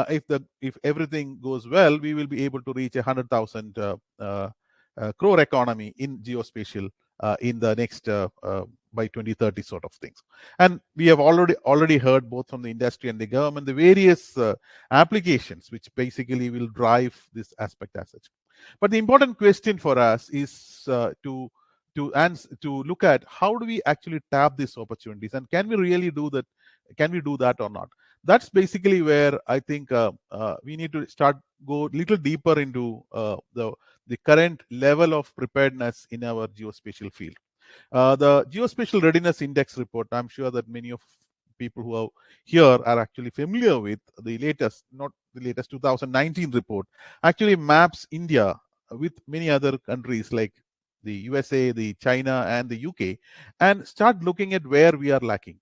if everything goes well, we will be able to reach 100,000 crore economy in geospatial in the next by 2030 sort of things. And we have already heard both from the industry and the government the various applications which basically will drive this aspect as such. But the important question for us is to look at how do we actually tap these opportunities, and can we really do that? Can we do that or not? That's basically where I think we need to go a little deeper into the current level of preparedness in our geospatial field. The Geospatial Readiness Index report, I'm sure that many of people who are here are actually familiar with the latest, not the latest 2019 report, actually maps India with many other countries like the USA, the China, and the UK, and start looking at where we are lacking.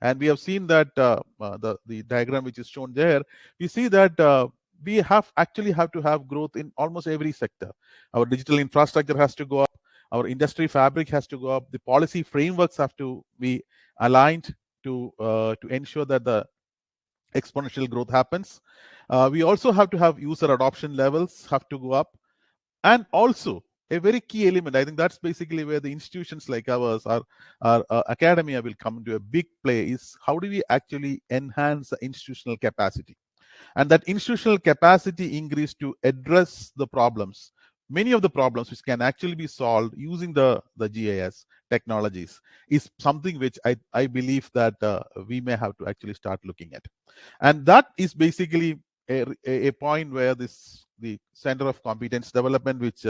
And we have seen that the diagram which is shown there, we see that we have to have growth in almost every sector. Our digital infrastructure has to go up, our industry fabric has to go up, the policy frameworks have to be aligned to ensure that the exponential growth happens. We also have to have user adoption levels have to go up, and also a very key element, I think that's basically where the institutions like ours, our academia will come into a big play, is how do we actually enhance the institutional capacity? And that institutional capacity increase to address the problems, many of the problems which can actually be solved using the GIS technologies, is something which I believe that we may have to actually start looking at. And that is basically a point where the Center of Competence Development, which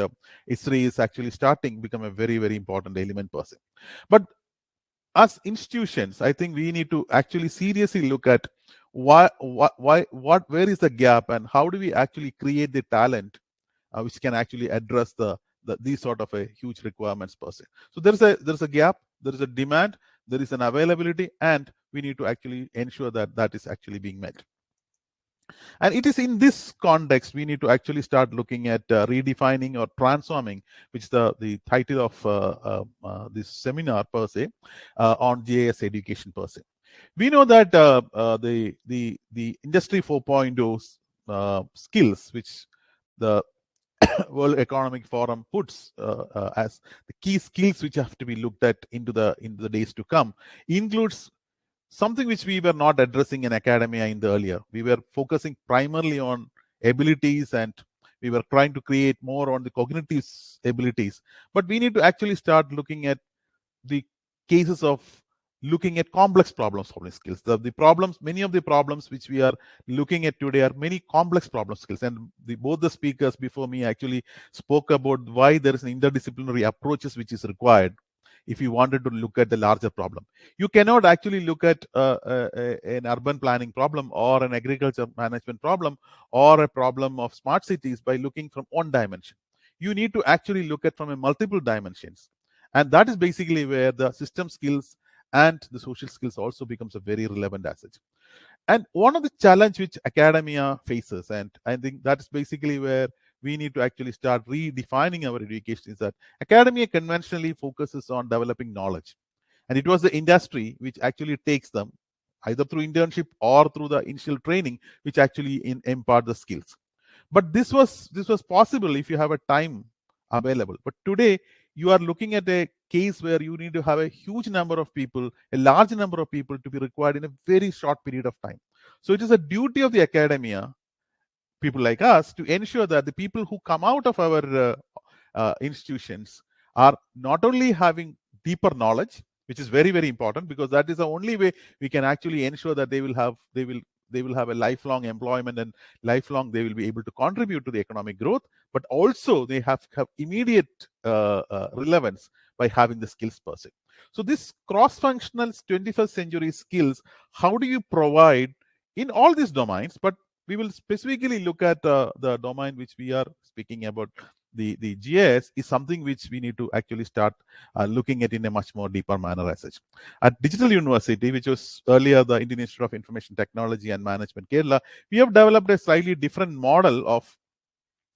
Esri is actually starting, become a very, very important element per se. But as institutions, I think we need to actually seriously look at where is the gap, and how do we actually create the talent which can actually address these sort of a huge requirements per se. So there's a gap, there is a demand, there is an availability, and we need to actually ensure that is actually being met. And it is in this context we need to actually start looking at redefining or transforming, which is the title of this seminar per se, on GIS education per se. We know that the Industry 4.0 skills, which the World Economic Forum puts as the key skills which have to be looked at into the days to come, includes something which we were not addressing in academia in the earlier. We were focusing primarily on abilities, and we were trying to create more on the cognitive abilities. But we need to actually start looking at the cases of looking at complex problem solving skills. The problems, many of the problems which we are looking at today are many complex problem skills. And both the speakers before me actually spoke about why there is an interdisciplinary approaches which is required if you wanted to look at the larger problem. You cannot actually look at an urban planning problem or an agriculture management problem or a problem of smart cities by looking from one dimension. You need to actually look at from a multiple dimensions. And that is basically where the system skills and the social skills also becomes a very relevant asset. And one of the challenge which academia faces, and I think that's basically where we need to actually start redefining our education, is that academia conventionally focuses on developing knowledge. And it was the industry which actually takes them either through internship or through the initial training, which actually impart the skills. But this was possible if you have a time available. But today you are looking at a case where you need to have a huge number of people, a large number of people to be required in a very short period of time. So it is a duty of the academia, people like us, to ensure that the people who come out of our institutions are not only having deeper knowledge, which is very, very important, because that is the only way we can actually ensure that they will have a lifelong employment and lifelong they will be able to contribute to the economic growth, but also they have immediate relevance by having the skills per se. So this cross-functional 21st century skills, how do you provide in all these domains? But we will specifically look at the domain which we are speaking about. The GIS is something which we need to actually start looking at in a much more deeper manner as such. At Digital University, which was earlier the Indian Institute of Information Technology and Management, Kerala, we have developed a slightly different model of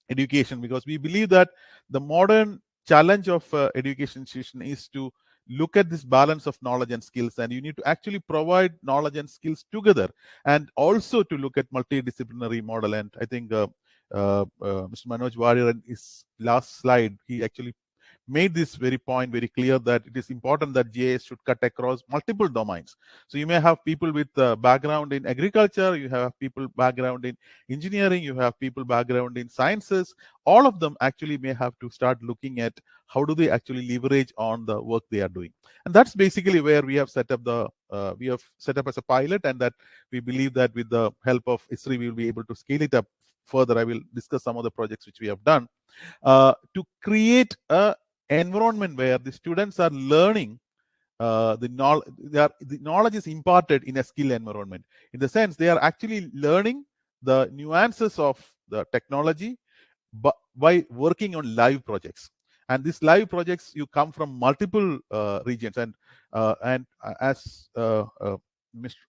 education, because we believe that the modern challenge of education institution is to look at this balance of knowledge and skills, and you need to actually provide knowledge and skills together, and also to look at multidisciplinary model. And I think Mr. Manoj Warrior, in his last slide, he actually made this very point very clear, that it is important that GIS should cut across multiple domains. So you may have people with background in agriculture, you have people background in engineering, you have people background in sciences. All of them actually may have to start looking at how do they actually leverage on the work they are doing. And that's basically where we have set up as a pilot, and that we believe that with the help of Esri, we will be able to scale it up further. I will discuss some of the projects which we have done to create a environment where the students are learning the knowledge is imparted in a skill environment. In the sense, they are actually learning the nuances of the technology by working on live projects. And these live projects, you come from multiple regions. And as Mr.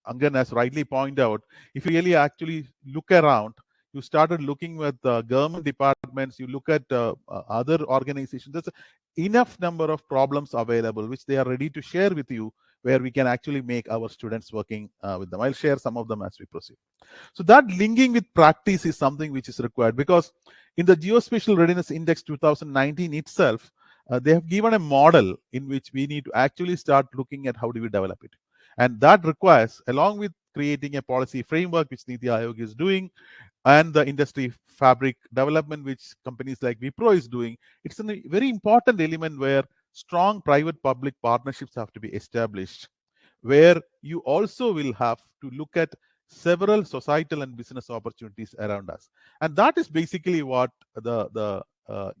Angan has rightly pointed out, if you really actually look around, you started looking with government departments, you look at other organizations, there's enough number of problems available which they are ready to share with you, where we can actually make our students working with them. I'll share some of them as we proceed. So that linking with practice is something which is required, because in the Geospatial Readiness Index 2019 itself, they have given a model in which we need to actually start looking at how do we develop it. And that requires, along with creating a policy framework, which Niti Aayog is doing, and the industry fabric development, which companies like Wipro is doing, it's a very important element where strong private-public partnerships have to be established, where you also will have to look at several societal and business opportunities around us. And that is basically what the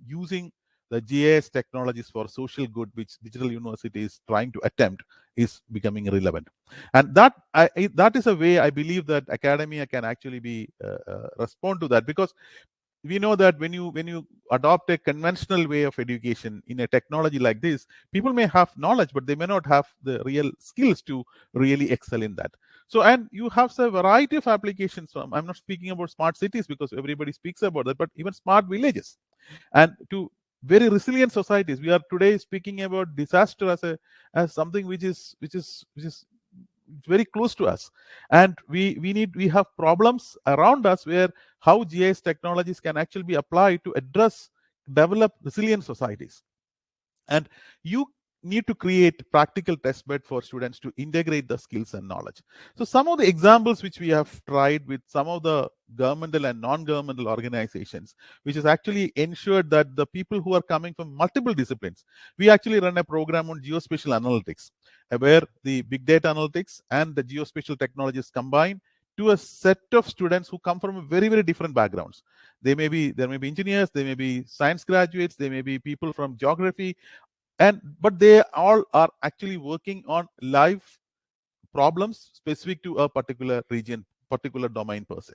using the GIS technologies for social good, which Digital University is trying to attempt, is becoming relevant. And that is a way I believe that academia can actually be respond to that, because we know that when you adopt a conventional way of education in a technology like this, people may have knowledge, but they may not have the real skills to really excel in that. So, and you have a variety of applications. So I'm not speaking about smart cities because everybody speaks about that, but even smart villages, and to very resilient societies. We are today speaking about disaster as something which is very close to us, and we have problems around us where how GIS technologies can actually be applied to develop resilient societies. And you need to create practical test bed for students to integrate the skills and knowledge. So some of the examples which we have tried with some of the governmental and non-governmental organizations, which has actually ensured that the people who are coming from multiple disciplines, we actually run a program on geospatial analytics, where the big data analytics and the geospatial technologies combine to a set of students who come from very, very different backgrounds. There may be engineers, they may be science graduates, they may be people from geography, but they all are actually working on live problems specific to a particular region, particular domain per se.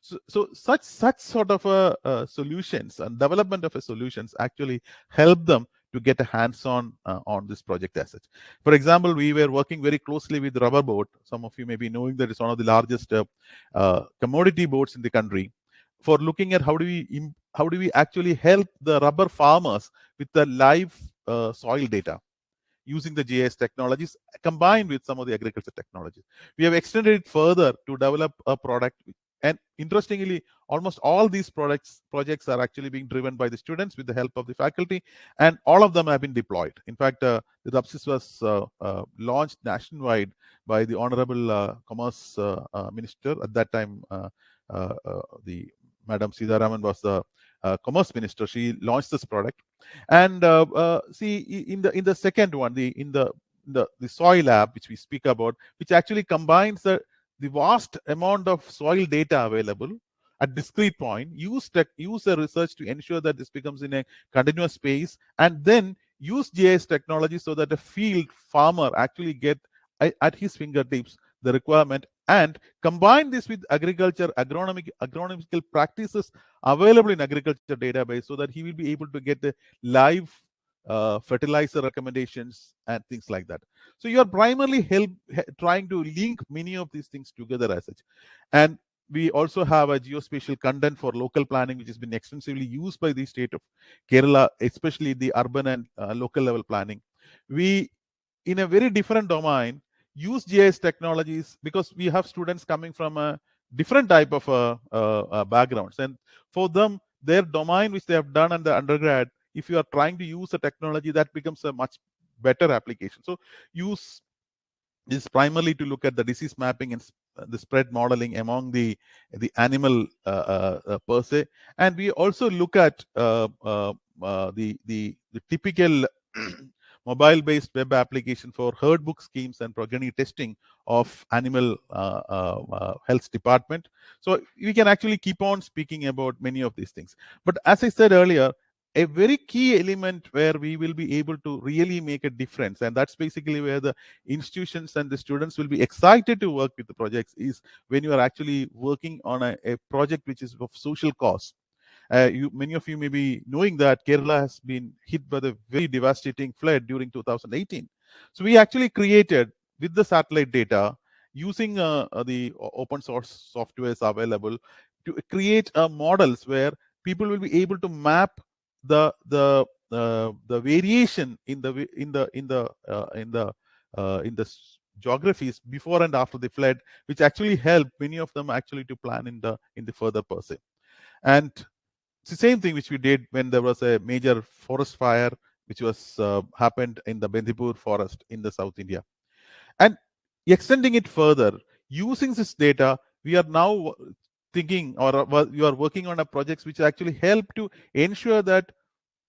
So such sort of solutions and development of solutions actually help them to get a hands-on on this project as such. For example, we were working very closely with Rubber Board. Some of you may be knowing that it's one of the largest commodity boards in the country, for looking at how do we actually help the rubber farmers with the live soil data using the GIS technologies combined with some of the agriculture technologies. We have extended it further to develop a product. And interestingly, almost all these projects are actually being driven by the students with the help of the faculty, and all of them have been deployed. In fact, the DAPSIS was launched nationwide by the Honorable Commerce Minister at that time, the Madam Sitharaman was the commerce minister, she launched this product. And see, in the second one, the soil app which we speak about, which actually combines the vast amount of soil data available at discrete point, use the research to ensure that this becomes in a continuous space, and then use GIS technology so that a field farmer actually get at his fingertips the requirement, and combine this with agronomical practices available in agriculture database, so that he will be able to get the live fertilizer recommendations and things like that. So you are primarily trying to link many of these things together as such. And we also have a geospatial content for local planning, which has been extensively used by the state of Kerala, especially the urban and local level planning. We, in a very different domain, use GIS technologies because we have students coming from a different type of backgrounds, and for them, their domain which they have done in the undergrad, if you are trying to use a technology, that becomes a much better application. So use is primarily to look at the disease mapping and the spread modeling among the animal per se, and we also look at the typical mobile-based web application for herd book schemes and progeny testing of animal health department. So we can actually keep on speaking about many of these things. But as I said earlier, a very key element where we will be able to really make a difference, and that's basically where the institutions and the students will be excited to work with the projects, is when you are actually working on a project which is of social cause. Many of you may be knowing that Kerala has been hit by the very devastating flood during 2018. So we actually created, with the satellite data, using the open source softwares available, to create models where people will be able to map the variation in the geographies before and after the flood, which actually help many of them actually to plan in the further per se. And it's the same thing which we did when there was a major forest fire which was happened in the Bandipur forest in the South India. And extending it further, using this data, we are now thinking, or you are working on a projects which actually help to ensure that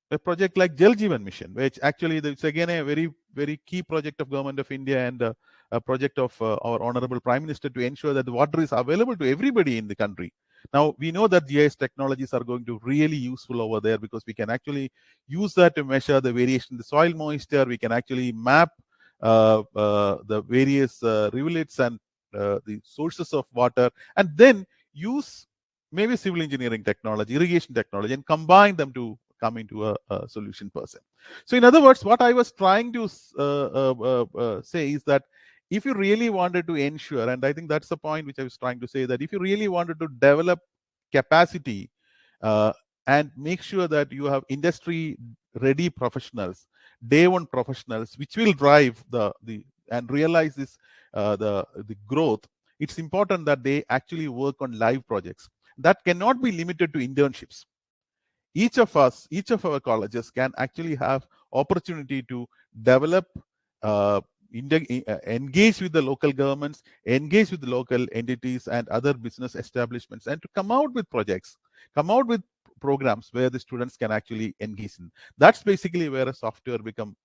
a project like Jal Jeevan Mission, which actually it's again a very, very key project of Government of India, and a project of our Honorable Prime Minister, to ensure that the water is available to everybody in the country. Now, we know that GIS technologies are going to really useful over there, because we can actually use that to measure the variation in the soil moisture. We can actually map the various rivulets and the sources of water, and then use maybe civil engineering technology, irrigation technology, and combine them to come into a solution per se. So in other words, what I was trying to say is that if you really wanted to ensure, and I think that's the point which I was trying to say, that if you really wanted to develop capacity and make sure that you have industry ready professionals, day one professionals, which will drive and realize this the growth, it's important that they actually work on live projects. That cannot be limited to internships. Each of our colleges can actually have opportunity to develop, engage with the local governments, engage with the local entities and other business establishments, and to come out with projects, come out with programs where the students can actually engage in. That's basically where a software become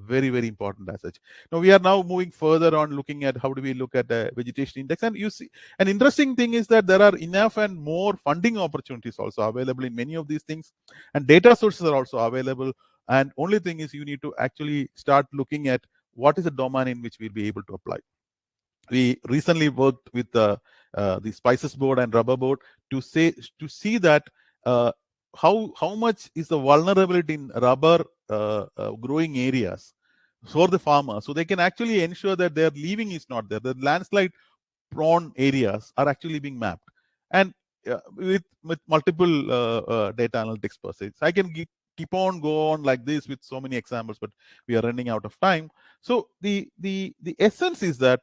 very, very important as such. Now we are moving further on, looking at how do we look at the vegetation index. And you see, an interesting thing is that there are enough and more funding opportunities also available in many of these things, and data sources are also available. And only thing is, you need to actually start looking at what is the domain in which we'll be able to apply. We recently worked with the Spices Board and Rubber Board to see that how much is the vulnerability in rubber growing areas for the farmer, so they can actually ensure that their leaving is not there. The landslide prone areas are actually being mapped, and with multiple data analytics per se. So I can keep on go on like this with so many examples, but we are running out of time. So the essence is that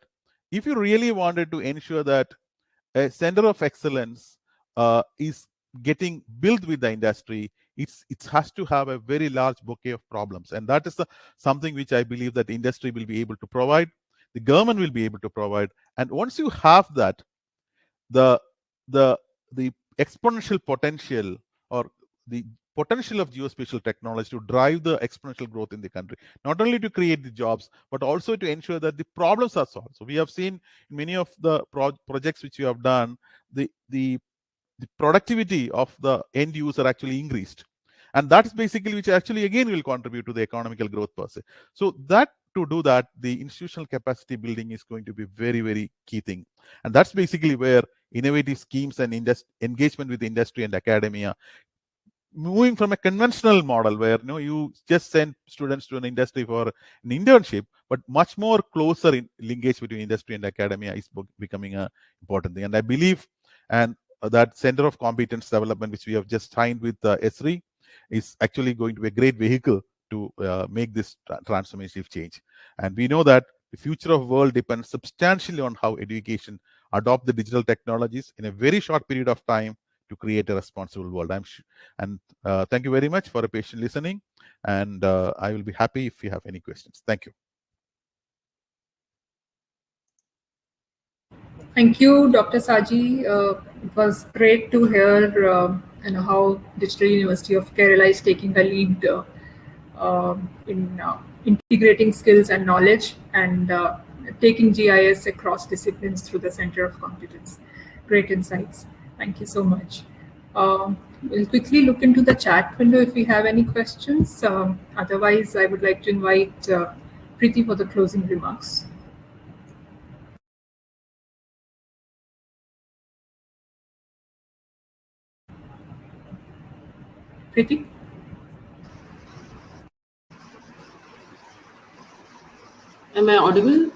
if you really wanted to ensure that a center of excellence is getting built with the industry, it has to have a very large bouquet of problems, and that is something which I believe that industry will be able to provide, the government will be able to provide. And once you have that, the exponential potential or the potential of geospatial technology to drive the exponential growth in the country, not only to create the jobs, but also to ensure that the problems are solved. So we have seen in many of the projects which we have done, the productivity of the end user actually increased. And that's basically which actually again will contribute to the economical growth per se. So that to do that, the institutional capacity building is going to be very, very key thing. And that's basically where innovative schemes and engagement with industry and academia, moving from a conventional model where you just send students to an industry for an internship, but much more closer linkage between industry and academia is becoming an important thing. And I believe that Center of Competence Development, which we have just signed with Esri, is actually going to be a great vehicle to make this transformative change. And we know that the future of the world depends substantially on how education adopt the digital technologies in a very short period of time to create a responsible world. And thank you very much for a patient listening. And I will be happy if you have any questions. Thank you.
Thank you, Dr. Saji. It was great to hear how Digital University of Kerala is taking the lead in integrating skills and knowledge and taking GIS across disciplines through the Center of Competence. Great insights. Thank you so much. We'll quickly look into the chat window if we have any questions. Otherwise, I would like to invite Preeti for the closing remarks. Preeti?
Am I audible?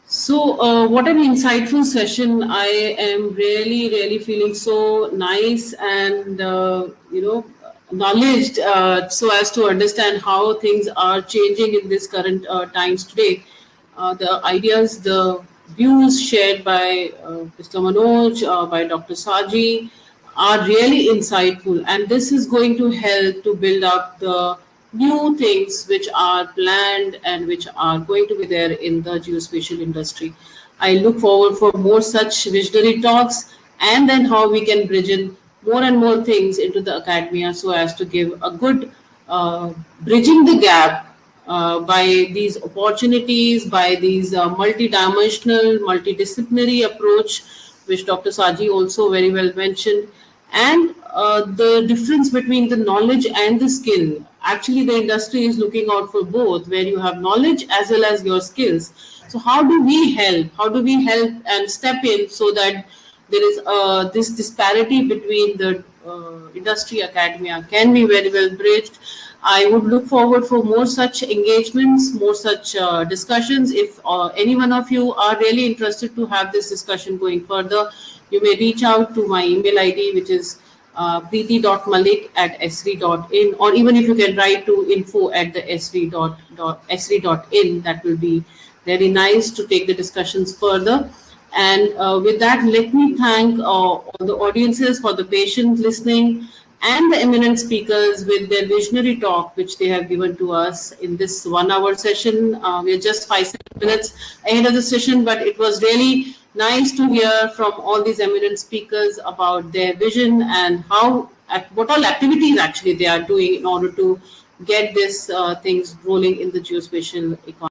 So what an insightful session. I am really, really feeling so nice and, knowledged so as to understand how things are changing in this current times today. The ideas, the views shared by Mr. Manoj, by Dr. Saji are really insightful. And this is going to help to build up the new things which are planned and which are going to be there in the geospatial industry. I look forward for more such visionary talks and then how we can bridge in more and more things into the academia so as to give a good bridging the gap by these opportunities, by these multi-dimensional, multidisciplinary approach, which Dr. Saji also very well mentioned, and the difference between the knowledge and the skill. Actually, the industry is looking out for both, where you have knowledge as well as your skills. So how do we help? How do we help and step in so that there is this disparity between the industry academia can be very well bridged? I would look forward for more such engagements, more such discussions. If any one of you are really interested to have this discussion going further, you may reach out to my email ID, which is preeti.malik@esri.in, or even if you can write to info@esri.in, that will be very nice to take the discussions further. And with that, let me thank all the audiences for the patient listening and the eminent speakers with their visionary talk, which they have given to us in this 1 hour session. We are just 5-7 minutes ahead of the session, but it was really nice to hear from all these eminent speakers about their vision and what all activities actually they are doing in order to get these things rolling in the geospatial economy.